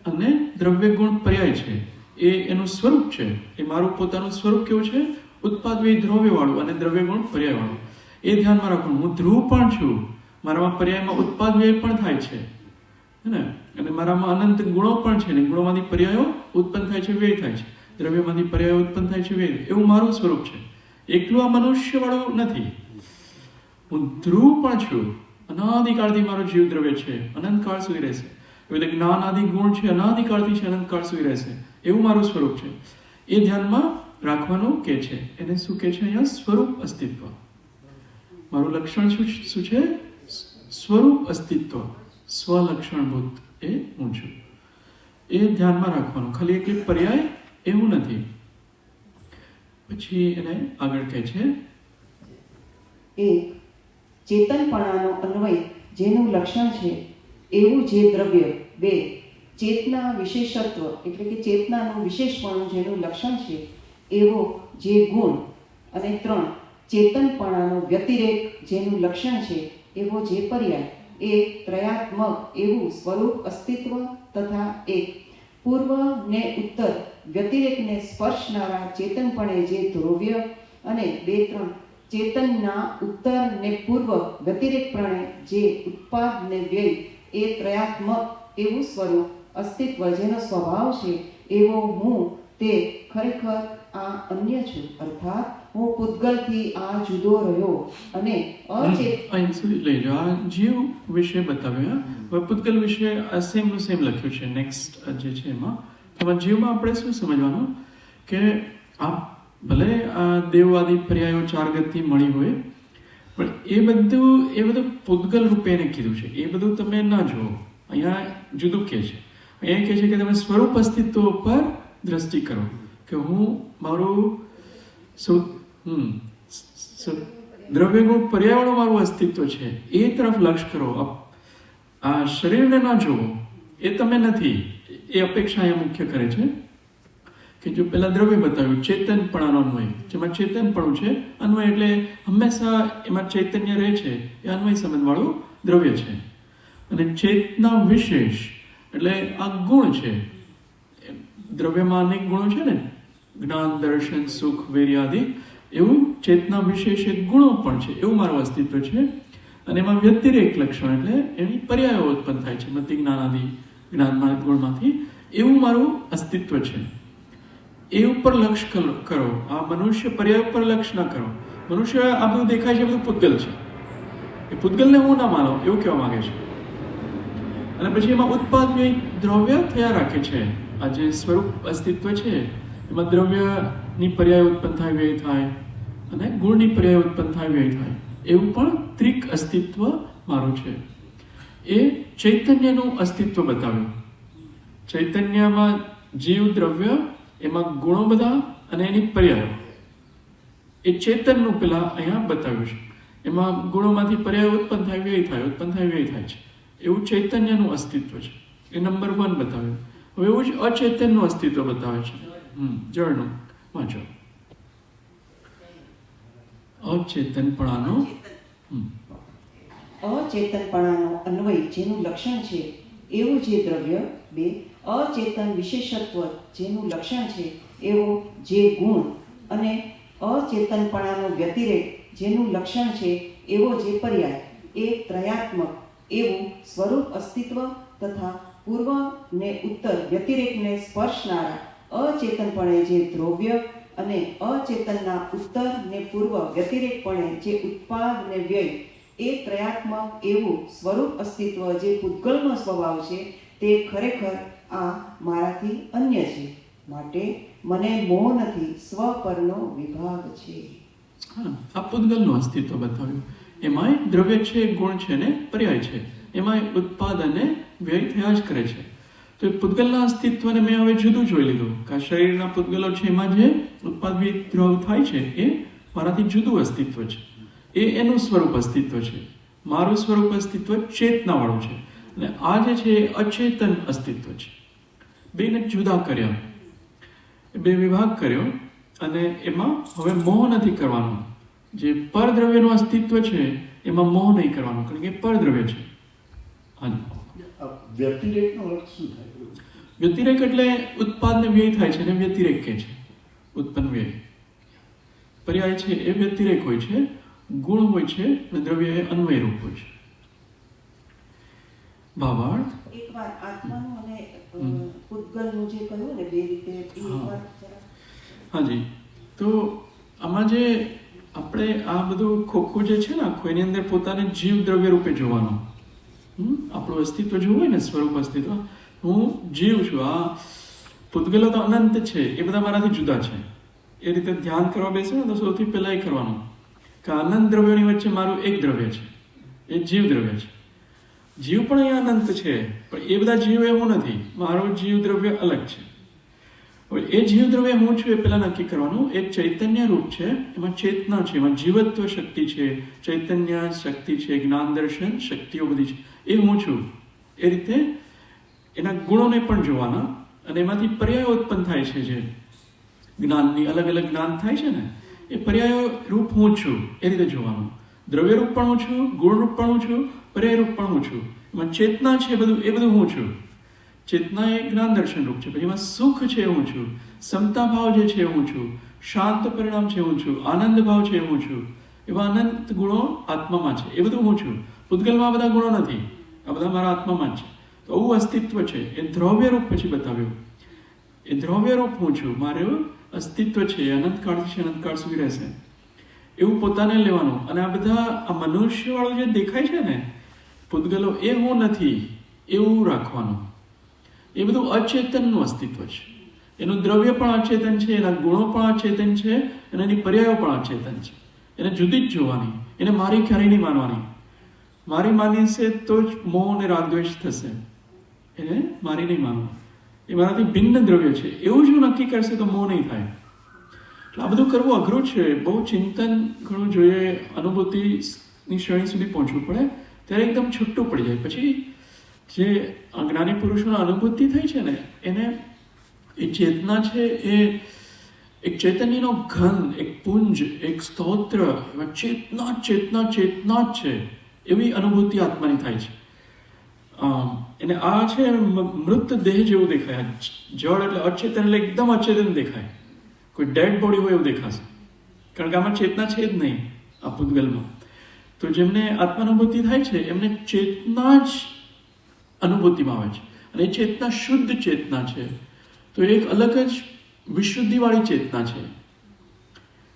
[SPEAKER 1] અને દ્રવ્ય ગુણ પર્યાય છે, એ એનું સ્વરૂપ છે. એ મારું પોતાનું સ્વરૂપ કેવું છે? ઉત્પાદ વ્યય દ્રવ્ય વાળું અને દ્રવ્ય ગુણ પર્યાય વાળું. એ ધ્યાનમાં રાખવાનું. હું ધ્રુવ પણ છું, મારામાં પર્યાયમાં ઉત્પાદ વ્યય પણ થાય છે ને, અને મારામાં અનંત ગુણો પણ છે ને, ગુણોમાંથી પર્યાયો ઉત્પન્ન થાય છે, વ્યય થાય છે, દ્રવ્યમાંથી પર્યાયો ઉત્પન્ન થાય છે, વ્યય. એવું મારું સ્વરૂપ છે. એકલું આ મનુષ્ય વાળું નથી. હું ધ્રુવ પણ છું, અનાદિકાળથી મારો જીવ દ્રવ્ય છે, અનંતકાળ સુધી રહેશે. એટલે જ્ઞાન આદિ ગુણ છે, અનાદિકાળથી છે, અનંતકાળ સુધી રહેશે. એવું મારું સ્વરૂપ છે. એ ધ્યાનમાં રાખવાનું કે છે. એને શું કે છે અહીંયા? સ્વરૂપ અસ્તિત્વ. મારું લક્ષણ શું છે? સ્વરૂપ અસ્તિત્વ, સ્વલક્ષણભૂત એ હું છું. એ ધ્યાનમાં રાખવાનું. ખાલી એક પર્યાય એવું નથી. પછી એને આગળ કહે છે,
[SPEAKER 6] એક ચેતનપણાનો અન્વય જેનું લક્ષણ છે એવું જે દ્રવ્ય. બે ચેતના વિશેષત્વ એટલે કે ચેતનાનું વિશેષપણું જેનું લક્ષણ છે એવો જે ગુણ. અને ત્રણ ચેતનપણાનો વ્યતિરેક જેનું લક્ષણ છે એવો જે પર્યાય. એ ત્રયાત્મક એવું સ્વરૂપ અસ્તિત્વ તથા એક પૂર્વ ને ઉત્તર વ્યતિરેકને સ્પર્શનારા ચેતનપણે જે ધ્રુવ્ય. અને બે ત્રણ ચેતનના ઉત્તર ને પૂર્વ વ્યતિરેકપણે જે ઉત્પાદ ને વ્યય. એ ત્રયાત્મક એવું સ્વરૂપ અસ્તિત્વ જેનો સ્વભાવ છે એવો હું તે ખરેખર આ અન્ય છું. અર્થાત હું પૂતગલથી આ જુદો રહ્યો અને
[SPEAKER 1] અહીં સુધી લઈ જાઓ. આ જીવ વિશે બતાવ્યું. હવે પૂતગલ વિશે સેમ નું સેમ લખ્યું છે. નેક્સ્ટ જે છે એમાં જીવમાં આપણે શું સમજવાનું કે આ ભલે આ દેવવાદી પર્યાયો ચાર ગતિ મળી હોય, પણ એ બધું પૂતગલ રૂપે એને કીધું છે. એ બધું તમે ના જુઓ. અહીંયા જુદું કહે છે. અહીંયા કહે છે કે તમે સ્વરૂપ અસ્તિત્વ પર દ્રષ્ટિ કરો, કે હું મારું દ્રવ્ય ગુણ પર્યાવરણ મારું અસ્તિત્વ છે, એ તરફ લક્ષ કરો. આ શરીરને ના જુઓ, એ તમે નથી. એ અપેક્ષા એ મુખ્ય કરે છે કે જો પેલા દ્રવ્ય બતાવ્યું ચેતનપણાનો અન્વય, જેમાં ચેતનપણું છે. અન્વય એટલે હંમેશા એમાં ચૈતન્ય રહે છે, એ અન્વય સંબંધવાળું દ્રવ્ય છે. અને ચેતના વિશેષ એટલે આ ગુણ છે. દ્રવ્યમાં અનેક ગુણો છે ને, જ્ઞાન દર્શન સુખ વૈર્ય આદિ. એવું ચેતના વિશેષ એક ગુણો પણ છે. એવું મારું અસ્તિત્વ છે. અને એમાં વ્યતિરેક લક્ષણ એટલે એની પર્યાયો ઉત્પન્ન થાય છે, મતિ જ્ઞાન આદિ જ્ઞાનમાં ગુણમાંથી. એવું મારું અસ્તિત્વ છે. એ ઉપર લક્ષ કરો. આ મનુષ્ય પર્યાય ઉપર લક્ષ ના કરો. મનુષ્ય આ બધું દેખાય છે, બધું પૂતગલ છે. એ પૂતગલને હું ના માનો એવું કહેવા માંગે છે. અને પછી એમાં ઉત્પાદ વ્યય દ્રવ્ય થયા રાખે છે. આ જે સ્વરૂપ અસ્તિત્વ છે એમાં દ્રવ્યની પર્યાય ઉત્પન્ન થાય, વ્યય થાય, અને ગુણની પર્યાય ઉત્પન્ન થાય, વ્યય થાય. એવું પણ ત્રિક અસ્તિત્વ મારું છે. એ ચૈતન્યનું અસ્તિત્વ બતાવ્યું. ચૈતન્યમાં જીવ દ્રવ્ય, એમાં ગુણો બધા અને એની પર્યાયો. એ ચેતનનું પેલા અહીંયા બતાવ્યું છે. એમાં ગુણોમાંથી પર્યાય ઉત્પન્ન થાય, વ્યય થાય, ઉત્પન્ન થાય, વ્યય થાય છે. એવું ચૈતન્યનું અસ્તિત્વ છે. એ નંબર 1 બતાવ્યું. હવે એવું જ અચૈતન્યનું અસ્તિત્વ બતાવે છે. જળનું વાંચો. અચેતનપણાનો
[SPEAKER 6] અચેતનપણાનો અન્વય જેનું લક્ષણ છે એવું જે દ્રવ્ય. બે અચેતન વિશેષત્વ જેનું લક્ષણ છે એવો જે ગુણ. અને અચેતનપણાનો વ્યતિરેક જેનું લક્ષણ છે એવો જે પર્યાય એ ત્રયાત્મક એવું સ્વરૂપ અસ્તિત્વ તથા પૂર્વ ને ઉત્તર વ્યતિરેકને સ્પર્શનારા અચેતનપણે જે દ્રવ્ય અને અચેતનના ઉત્તર ને પૂર્વ વ્યતિરેકપણે જે ઉત્પાદ ને વ્યય એ ત્રયાત્મક એવું સ્વરૂપ અસ્તિત્વ જે પૂતગલનો સ્વભાવ છે તે ખરેખર આ મારાથી અન્ય છે, માટે મને મોહ નથી, સ્વ પરનો વિભાગ છે.
[SPEAKER 1] હા, આ પૂતગલનું અસ્તિત્વ બતાવ્યું. એમાંય દ્રવ્ય છે, ગુણ છે ને પર્યાય છે, એમાંય ઉત્પાદ અને વ્યય થયા જ કરે છે. તો એ પૂતગલના અસ્તિત્વને મેં હવે જુદું જોઈ લીધું કે આ શરીરના પૂતગલો છે એમાં જે ઉત્પાદ દ્રવ થાય છે એ મારાથી જુદું અસ્તિત્વ છે, એ એનું સ્વરૂપ અસ્તિત્વ છે. મારું સ્વરૂપ અસ્તિત્વ ચેતનાવાળું છે અને આ જે છે એ અચેતન અસ્તિત્વ છે. બેને જુદા કર્યા, બે વિભાગ કર્યો અને એમાં હવે મોહ નથી કરવાનો. જે પરદ્રવ્યનું અસ્તિત્વ છે એમાં મોહ નહીં કરવાનો, કારણ કે પરદ્રવ્ય છે.
[SPEAKER 5] વ્યતિરેકનો અર્થ શું થાય?
[SPEAKER 1] વ્યતિરેક એટલે ઉત્પાદને વ્યય થાય છે અને વ્યતિરેક કે છે ઉત્પન્ન વ્યય. પર્યાય છે એ વ્યતિરેક હોય છે, ગુણ હોય છે અને દ્રવ્ય એ અન્વય રૂપ હોય છે. ભાવાર્થ
[SPEAKER 6] એકવાર આત્માનું અને પૂતગલનું જે કહ્યું ને બે રીતે એ એકવાર જરા.
[SPEAKER 1] હાજી. તો આમાં જે આપણે આ બધું ખોખું જે છે ને આખું એની અંદર પોતાને જીવ દ્રવ્ય રૂપે જોવાનું. આપણું અસ્તિત્વ જોવું હોય ને, સ્વરૂપ અસ્તિત્વ, હું જીવ છું. આ પૂતગલો તો અનંત છે, એ બધા મારાથી જુદા છે. એ રીતે ધ્યાન કરવા બેસે ને તો સૌથી પહેલા એ કરવાનું કે અનંત દ્રવ્યોની વચ્ચે મારું એક દ્રવ્ય છે, એ જીવ દ્રવ્ય છે. જીવ પણ અહીંયા અનંત છે, પણ એ બધા જીવ એવું નથી, મારું જીવ દ્રવ્ય અલગ છે. હવે એ જીવ દ્રવ્ય હું છું એ પહેલા નક્કી કરવાનું. એક ચૈતન્ય રૂપ છે, એમાં ચેતના છે, એમાં જીવત્વ શક્તિ છે, ચૈતન્ય શક્તિ છે, જ્ઞાન દર્શન શક્તિઓ બધી છે, એ હું છું. એ રીતે એના ગુણોને પણ જોવાના અને એમાંથી પર્યાયો ઉત્પન્ન થાય છે. જે જ્ઞાનની અલગ અલગ જ્ઞાન થાય છે ને, એ પર્યાયો રૂપ હું છું એ રીતે જોવાનું. દ્રવ્ય રૂપ પણ હું છું, ગુણ રૂપ પણ હું છું, પર્યાય રૂપ પણ હું છું. એમાં ચેતના છે એ બધું હું છું. ચેતના એ જ્ઞાન દર્શન રૂપ છે. પછી એમાં સુખ છે હું છું, સમતા ભાવ જે છે હું છું, શાંત પરિણામ છે હું છું, આનંદ ભાવ છે હું છું. એવા અનંત ગુણો આત્મામાં છે, એ બધું હું છું. પૂતગલમાં બધા ગુણો નથી, આ બધા મારા આત્મામાં જ છે. તો આવું અસ્તિત્વ છે. એ દ્રવ્ય રૂપ પછી બતાવ્યું. એ દ્રવ્ય રૂપ હું છું, મારું અસ્તિત્વ છે, અનંતકાળથી છે, અનંતકાળ સુધી રહેશે, એવું પોતાને લેવાનું. અને આ બધા આ મનુષ્યવાળું જે દેખાય છે ને પૂતગલો, એ હું નથી એવું રાખવાનું. એ બધું અચેતનનું અસ્તિત્વ છે. એનું દ્રવ્ય પણ અચેતન છે, એના ગુણો પણ અચેતન છે અને એની પર્યાયો પણ અચેતન છે. એને જુદી જ જોવાની, એને મારી ક્યારેય નહીં માનવાની. મારી માની છે તો જ મોહ અને રાગદ્વેષ થશે, એને મારી નહીં માનવું. એ મારાથી ભિન્ન દ્રવ્ય છે એવું જ નક્કી કરશે તો મોહ નહીં થાય. એટલે આ બધું કરવું અઘરું છે, બહુ ચિંતન ઘણું જોઈએ, અનુભૂતિની શ્રેણી સુધી પહોંચવું પડે, ત્યારે એકદમ છૂટું પડી જાય. પછી જે જ્ઞાની પુરુષોની અનુભૂતિ થઈ છે ને, એને એ ચેતના છે, એ એક ચૈતન્યનો ઘન, એક પુંજ, એક સ્તોત્ર, એમાં ચેતના ચેતના ચેતના જ છે એવી અનુભૂતિ આત્માની થાય છે. એને આ છે મૃત દેહ જેવું દેખાય. જળ એટલે અચેતન, એટલે એકદમ અચેતન દેખાય, કોઈ ડેડ બોડી હોય એવું દેખાશે, કારણ કે આમાં ચેતના છે જ નહીં આ પૂતગલમાં. તો જેમને આત્માનુભૂતિ થાય છે એમને ચેતના જ અનુભૂતિમાં આવે છે, અને એ ચેતના શુદ્ધ ચેતના છે. તો એક અલગ જ વિશુદ્ધિવાળી ચેતના છે.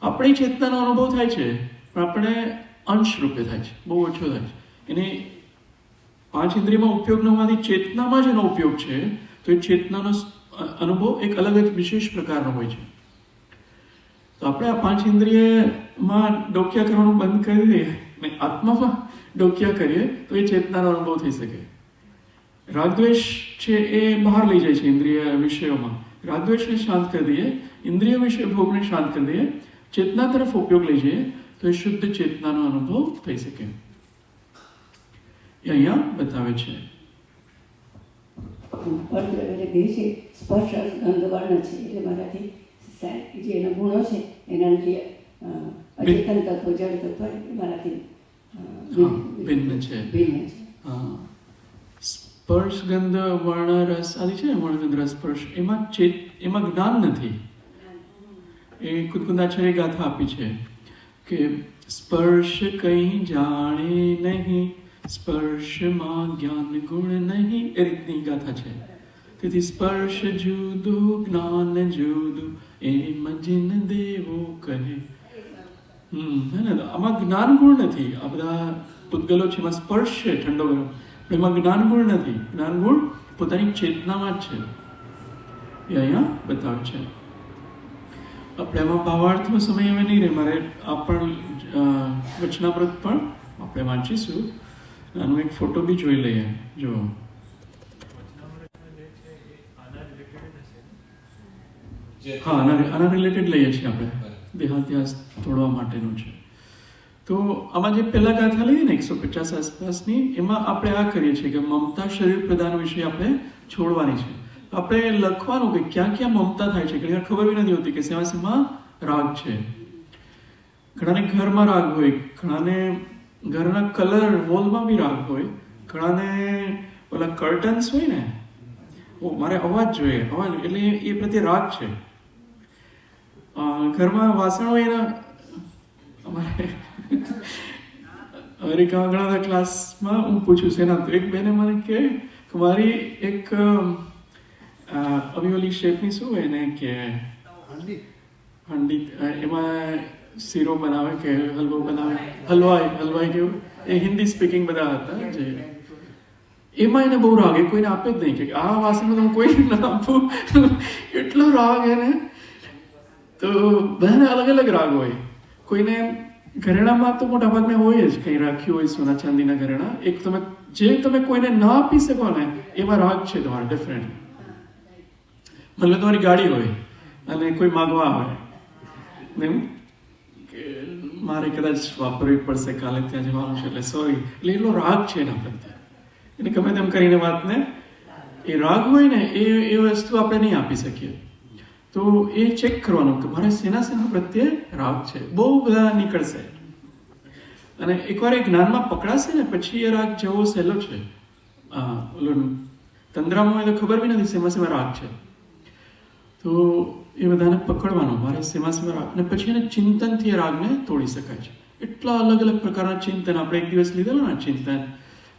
[SPEAKER 1] આપણી ચેતનાનો અનુભવ થાય છે પણ આપણે અંશ રૂપે થાય છે, બહુ ઓછો થાય છે. એની 5 ઇન્દ્રિયમાં ઉપયોગ ન હોવાથી ચેતનામાં જ એનો ઉપયોગ છે. તો એ ચેતનાનો અનુભવ એક અલગ જ વિશેષ પ્રકારનો હોય છે. તો આપણે આ 5 ઇન્દ્રિયમાં ડોકિયા કરવાનું બંધ કરી દઈએ અને આત્મામાં ડોકિયા કરીએ તો એ ચેતનાનો અનુભવ થઈ શકે. રાગદ્વેષ છે એ બહાર લઈ જાય છે ઇન્દ્રિય વિષયોમાં. રાગદ્વેષને શાંત કરી દઈએ, ઇન્દ્રિય વિષય ભોગને શાંત કરી દઈએ, ચેતના તરફ ઉપયોગ લઈ જઈએ તો એ શુદ્ધ ચેતનાનો અનુભવ થઈ શકે. એ અહીંયા બતાવે છે.
[SPEAKER 8] પરદ્રવ્ય બે છે, સ્પર્શ ગંધ વર્ણ છે, એટલે મારાથી જે એના ગુણો છે એના જે અચેતન તત્વ જળ તત્વ મારાથી
[SPEAKER 1] ભિન્ન છે. સ્પર્શ ગંધ વર્ણ રસ આદિ છે ને, વર્ણ ગંધ રસ સ્પર્શ, એમાં જ્ઞાન નથી. એ કુદકુંદાચાર્ય ગાથા આપી છે કે સ્પર્શ કંઈ જાણે નહીં, સ્પર્શમાં જ્ઞાન ગુણ નહીં, એ રીતની ગાથા છે. તેથી સ્પર્શ જુદું જ્ઞાન જુદું એમ જીન દેવો કહે. હે ને, આમાં જ્ઞાન ગુણ નથી. આ બધા પૂતગલો છે એમાં સ્પર્શ છે ઠંડો ગરમ, એમાં જ્ઞાન ગુણ નથી. જ્ઞાન ગુણ પોતાની ચેતનામાં જ છે, એ અહીંયા બતાવે છે. આપણે એમાં ભાવાર્થનો સમય હવે નહીં રહે, મારે આ પણ વચનામૃત પણ આપણે વાંચીશું. આનો એક ફોટો બી જોઈ લઈએ. જો હા, આના રિલેટેડ લઈએ છીએ આપણે, દેહાત્યાસ તોડવા માટેનું છે. તો આમાં જે પહેલા ગાથા લઈએ ને 150 આસપાસની, એમાં આપણે આ કરીએ છીએ કે મમતા શરીર પ્રદાન વિશે આપણે છોડવાની છે. આપણે લખવાનું કે ક્યાં ક્યાં મમતા થાય છે. ઘણી વાર ખબર બી નથી હોતી કે શેમાં શેમાં રાગ છે. ઘણાને ઘરમાં રાગ હોય, ઘણાને ઘરના કલર વોલમાં બી રાગ હોય, ઘણાને ઓલા કર્ટન્સ હોય ને, મારે અવાજ જોઈએ, અવાજ એટલે એ પ્રત્યે રાગ છે. ઘરમાં વાસણ હોય એના, અમારે અમેરિકામાં ઘણા બધા ક્લાસમાં હું પૂછું છે એના, તો એક બેને મને કહે કે મારી એક આવી ઓલી શેપની શું હોય ને કે હાંડી, એમાં શીરો બનાવે કે હલવો બનાવે, હલવાઈ કેવું, એ હિન્દી સ્પીકિંગ બધા હતા જે, એમાં એને બહુ રાગ, એ કોઈને આપે જ નહીં કે આ વાસણમાં તો હું કોઈને ના આપું, એટલો રાગ એને. તો બધાને અલગ અલગ રાગ હોય. કોઈને ઘરેણામાં તો મોટા ભાગને હોય જ, કંઈ રાખ્યું હોય સોના ચાંદીના ઘરેણા, એક તમે જે તમે કોઈને ના આપી શકો ને એમાં રાગ છે તમારે ડિફરન્ટ. મતલબ તમારી ગાડી હોય અને કોઈ માગવા આવે ને કે મારે કદાચ વાપરવી પડશે, કાલે ત્યાં જવાનું છે એટલે સોરી, એટલે એટલો રાગ છે એના પ્રત્યે. એટલે ગમે તેમ કરીને વાતને, એ રાગ હોય ને એ વસ્તુ આપણે નહીં આપી શકીએ. તો એ ચેક કરવાનું કે મારે શેના પ્રત્યે રાગ છે. બહુ બધા નીકળશે અને એકવાર એ જ્ઞાનમાં પકડાશે ને પછી એ રાગ જેવો સહેલો છે. ઓલું તંદ્રામાં હોય તો ખબર બી નથી શેમાં રાગ છે. તો એ બધાને પકડવાનો, મારે શેમાં રાગ, અને પછી એને ચિંતનથી એ રાગને તોડી શકાય છે. એટલા અલગ અલગ પ્રકારના ચિંતન આપણે એક દિવસ લીધેલું ને, ચિંતન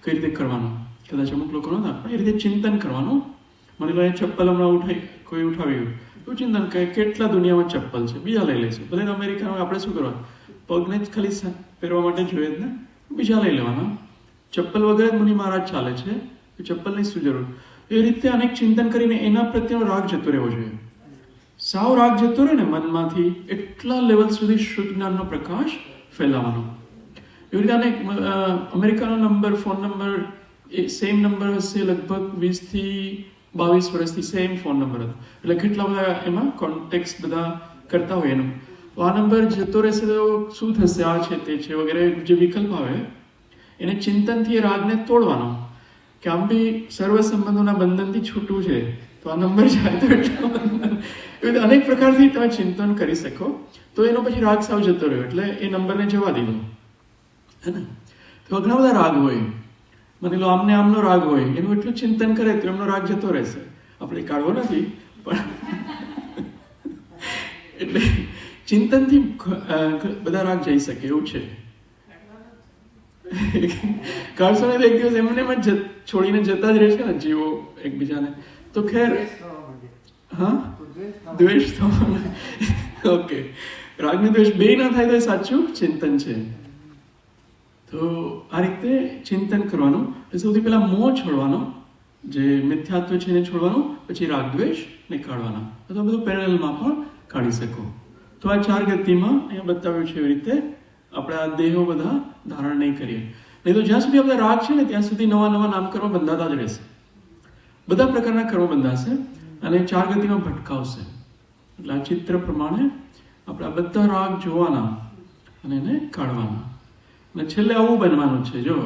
[SPEAKER 1] કઈ રીતે કરવાનું, કદાચ અમુક લોકો નહોતા, પણ એ રીતે ચિંતન કરવાનું. મને લો એ ચપ્પલ હમણાં કોઈ ઉઠાવ્યું તો ચિંતન કહે કેટલા દુનિયામાં ચપ્પલ છે, બીજા લઈ લઈશું. ભલે અમેરિકામાં આપણે શું કરવાનું, પગને જ ખાલી પહેરવા માટે જોઈએ જ ને, બીજા લઈ લેવાના. ચપ્પલ વગર જ મુનિ મહારાજ ચાલે છે, ચપ્પલની શું જરૂર. એ રીતે અનેક ચિંતન કરીને એના પ્રત્યેનો રાગ જતો રહેવો જોઈએ. સાવ રાગ જતો રહે ને મનમાંથી, એટલા લેવલ સુધી શુદ્ધ જ્ઞાનનો પ્રકાશ ફેલાવાનો. એવી રીતે અનેક અમેરિકાનો નંબર, ફોન નંબર એ સેમ નંબર હશે, લગભગ 20 થી 22 વર્ષથી સેમ ફોન નંબર હતો. એટલે કેટલા બધા એમાં કોન્ટેક્ટ બધા કરતા હોય એનું. આ નંબર જતો રહેશે તો શું થશે, આ છે તે છે વગેરે જે વિકલ્પ આવે એને ચિંતનથી એ રાગને તોડવાનો કે આમ બી સર્વ સંબંધોના બંધનથી છૂટવું છે, તો આ નંબર જાય તો એટલો બંધન. એવી રીતે અનેક પ્રકારથી તમે ચિંતન કરી શકો, તો એનો પછી રાગ સાવ જતો રહ્યો, એટલે એ નંબરને જવા દીધો, હે ને. તો ઘણા બધા રાગ હોય. માની લો આમને આમનો રાગ હોય, એનું એટલું ચિંતન કરે તો એમનો રાગ જતો રહેશે. આપણે કાઢવો નથી, પણ એટલે ચિંતનથી બધા રાગ જઈ શકે એવું છે. કાઢશો ને તો એક દિવસ એમને છોડીને જતા જ રહેશે ને જીવો એકબીજાને, તો ખેર હા દ્વેષ થવાનો. ઓકે, રાગ ને દ્વેષ બે ના થાય તો એ સાચું ચિંતન છે. તો આ રીતે ચિંતન કરવાનું. સૌથી પહેલા મોહ છોડવાનો, જે મિથ્યાત્વ છે એને છોડવાનું, પછી રાગ દ્વેષ ને કાઢવાના. તો બધું પેરેલલમાં પણ કાઢી શકો. તો આ 4 ગતિમાં અહીંયા બતાવ્યું છે એવી રીતે આપણે આ દેહો બધા ધારણ નહીં કરીએ. નહીં તો જ્યાં સુધી આપણા રાગ છે ને ત્યાં સુધી નવા નવા નામકર્મ બંધાતા જ રહેશે, બધા પ્રકારના કર્મ બંધાશે અને 4 ગતિમાં ભટકાવશે. એટલે આ ચિત્ર પ્રમાણે આપણે આ બધા રાગ જોવાના અને એને કાઢવાના. અને છેલ્લે આવું બનવાનું છે. જો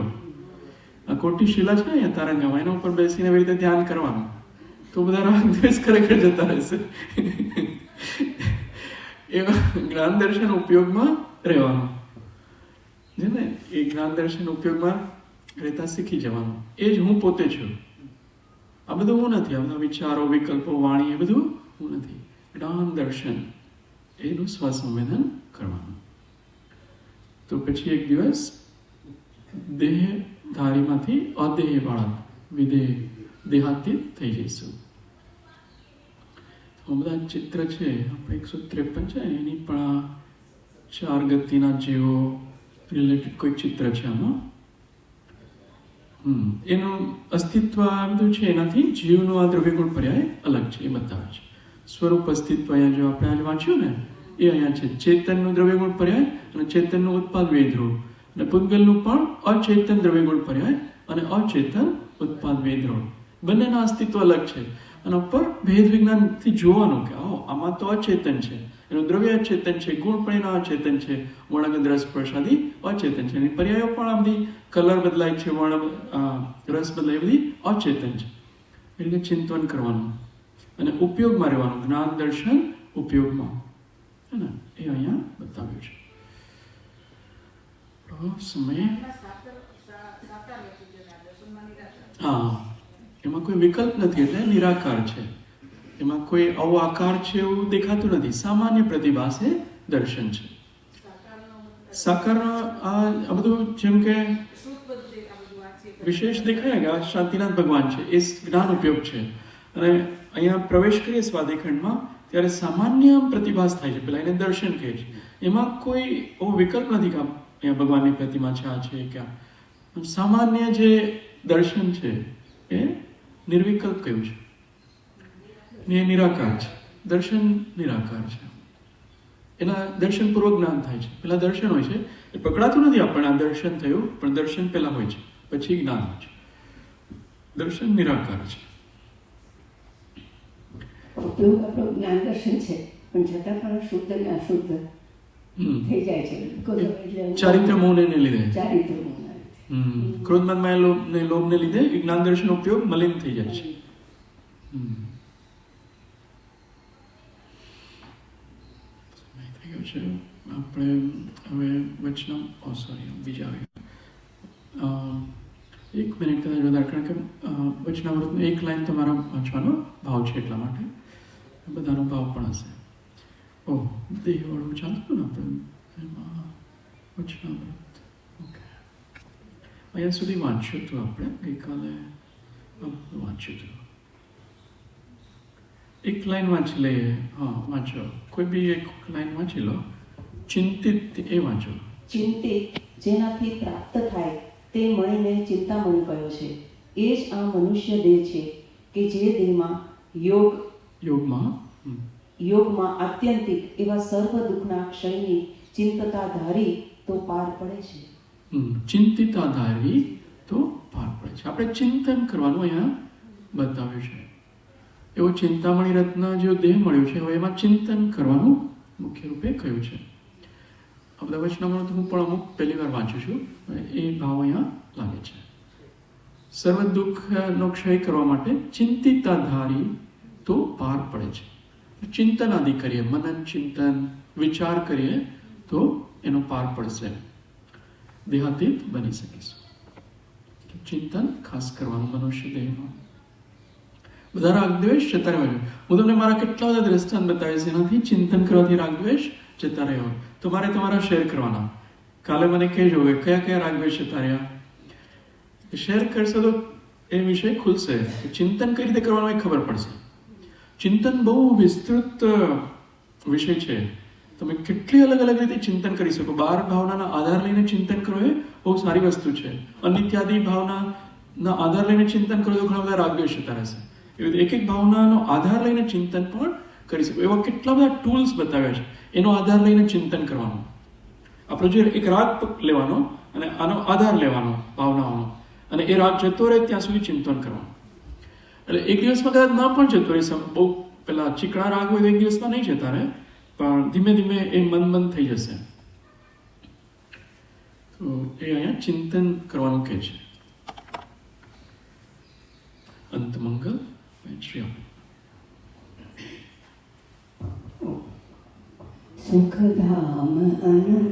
[SPEAKER 1] આ કોટી શિલા છે અહીંયા તારંગામાં, એના ઉપર બેસીને એવી રીતે ધ્યાન કરવાનું, તો બધા રાગ દ્વેષ ખરેખર જતા રહેશે. એ જ્ઞાન દર્શન ઉપયોગમાં રહેવાનું છે ને, એ જ્ઞાન દર્શન ઉપયોગમાં રહેતા શીખી જવાનું. એ જ હું પોતે છું. આ બધું હું નથી. આ બધા વિચારો, વિકલ્પો, વાણી, એ બધું હું નથી. જ્ઞાન દર્શન એનું સ્વસંવેદન કરવાનું. તો પછી એક દિવસ દેહધારીમાંથી અદેહવાળા દેહાતીત થઈ જઈશું. આ બધા ચિત્ર છે આપણે 153 છે એની પણ આ 4 ગતિના જીવો રિલેટેડ કોઈ ચિત્ર છે આમાં. એનું અસ્તિત્વ આ બધું છે એનાથી જીવનું આ દ્રવ્યગુણ પર્યાય અલગ છે એ બતાવે છે. સ્વરૂપ અસ્તિત્વ અહીંયા જો આપણે આજે વાંચ્યું ને એ અહીંયા છે. ચેતનનું દ્રવ્યગુણ પર્યાય અને ચેતનનું ઉત્પાદ વેધ્રુવ, અને પૂતગલનું પણ અચેતન દ્રવ્યગુણ પર્યાય અને અચેતન ઉત્પાદ વેધ્રુવ, બંનેના અસ્તિત્વ અલગ છે. અને ઉપર ભેદ વિજ્ઞાનથી જોવાનું કે આમાં તો અચેતન છે, એનું દ્રવ્ય અચેતન છે, ગુણ પણ એના અચેતન છે, વર્ણ રસ પ્રસાદી અચેતન છે, એની પર્યાયો પણ આ બધી કલર બદલાય છે, વર્ણ રસ બદલાય, બધી અચેતન છે. એટલે ચિંતન કરવાનું અને ઉપયોગમાં રહેવાનું, જ્ઞાન દર્શન ઉપયોગમાં, હે ને, એ અહીંયા બતાવ્યું છે. સમય
[SPEAKER 2] સાકાર નથી જેના દર્શનમાં નિરાકાર.
[SPEAKER 1] હા, એમાં કોઈ વિકલ્પ નથી એટલે નિરાકાર છે. એમાં કોઈ આવો આકાર છે એવું દેખાતું નથી. સામાન્ય પ્રતિભા છે, દર્શન છે. સાકાર આ બધું જેમ કે વિશેષ દેખાય કે આ શાંતિનાથ ભગવાન છે, એ જ્ઞાન ઉપયોગ છે. અને અહીંયા પ્રવેશ કરીએ સ્વાધિખંડમાં ત્યારે સામાન્ય પ્રતિભાસ થાય છે, પેલા એને દર્શન કહે છે. એમાં કોઈ એવો વિકલ્પ નથી કે અહીંયા ભગવાનની પ્રતિમા છે, આ છે ક્યાં. સામાન્ય જે દર્શન છે એ નિર્વિકલ્પ કહ્યું છે, એ નિરાકાર છે. દર્શન નિરાકાર છે. એના દર્શનપૂર્વક જ્ઞાન થાય છે. પેલા દર્શન હોય છે, એ પકડાતું નથી આપણને આ દર્શન થયું, પણ દર્શન પેલા હોય છે, પછી જ્ઞાન હોય છે. દર્શન નિરાકાર છે.
[SPEAKER 8] ઉપયોગ આપણો જ્ઞાન દર્શન છે, પણ છતાં પણ શુદ્ધ અને અશુદ્ધ થઈ જાય છે.
[SPEAKER 1] ચારિત્ર મૌનને લીધે,
[SPEAKER 8] ચારિત્ર મૌન,
[SPEAKER 1] ક્રોધમાન માયા લોભને લીધે જ્ઞાન દર્શન ઉપયોગ મલિન થઈ જાય છે. આપણે હવે વચન બીજા એક મિનિટ કદાચ વધારે, કારણ કે વચનામૃતનો એક લાઈન તમારા વાંચવાનો ભાવ છે, એટલા માટે બધાનો ભાવ પણ હશે. દેહવાળું ચાલતું ને આપણે એમાં વચનામૃત. ઓકે, અહીંયા સુધી વાંચ્યું હતું આપણે ગઈકાલે, વાંચ્યું હતું. એક લાઈન વાંચી લઈએ. હા, વાંચો, કોઈ બી એક લાઈન વાંચી લો. ચિંતિત, એ વાંચો.
[SPEAKER 6] ચિંતિત જેનાથી પ્રાપ્ત થાય તે મણીને ચિંતામણી કહ્યો છે. એ જ આ મનુષ્ય દેહ છે કે જે દેહમાં યોગમાં આત્યંતિક એવા સર્વ દુઃખના ક્ષયની ચિંતતા ધારી તો પાર પડે છે.
[SPEAKER 1] ચિંતિતા ધારી તો પાર પડે છે. આપણે ચિંતન કરવાનું અહીંયા બતાવ્યું છે. એવો ચિંતામણી રત્ન જેવો દેહ મળ્યો છે, હવે એમાં ચિંતન કરવાનું મુખ્ય રૂપે કહ્યું છે. આ બધા વચનામૃત હું પણ અમુક પહેલી વાર વાંચું છું, એ ભાવ અહીંયા લાગે છે. સર્વ દુઃખનો ક્ષય કરવા માટે ચિંતિતા ધારી તો પાર પડે છે. ચિંતન આદિ કરીએ, મનન ચિંતન વિચાર કરીએ તો એનો પાર પડશે, દેહાતીત બની શકીશું. ચિંતન ખાસ કરવાનું મનુષ્ય દેહમાં. બધા રાગદ્વેષ જતા રહેવા. હું તમને મારા કેટલા બધા દ્રષ્ટાંત બતાવીશ એનાથી ચિંતન કરવાથી રાગદ્વેષ જતા રહ્યા હોય. તો મારે તમારા શેર કરવાના. કાલે મને કહેજો કે કયા કયા રાગદ્વેષ જતા રહ્યા. શેર કરશો તો એ વિષય ખુલશે. ચિંતન કઈ રીતે કરવાનું એ ખબર પડશે. ચિંતન બહુ વિસ્તૃત વિષય છે. તમે કેટલી અલગ અલગ રીતે ચિંતન કરી શકો. 12 ભાવનાના આધાર લઈને ચિંતન કરો એ બહુ સારી વસ્તુ છે. અનિત્યાદિ ભાવનાના આધાર લઈને ચિંતન કરો તો ઘણા બધા રાગદ્વેષ જતા રહેશે. એવી રીતે એક એક ભાવનાનો આધાર લઈને ચિંતન પણ કરી શકો. એવા કેટલા બધા ટૂલ્સ બતાવ્યા છે. એનો આધાર લઈને ચિંતન કરવાનું. આપણો જે એક રાગ લેવાનો અને આનો આધાર લેવાનો ભાવનાઓનો, અને એ રાગ જતો રહે ત્યાં સુધી ચિંતન કરવાનું. એટલે એક દિવસમાં કદાચ ના પણ જતો રહે. બહુ પેલા ચીકણા રાગ હોય તો એક દિવસમાં નહીં જતા રહે, પણ ધીમે ધીમે એ મન થઈ જશે. તો એ અહીંયા ચિંતન કરવાનું કહે છે. અંત મંગલ.
[SPEAKER 8] સુખધામ આનંદ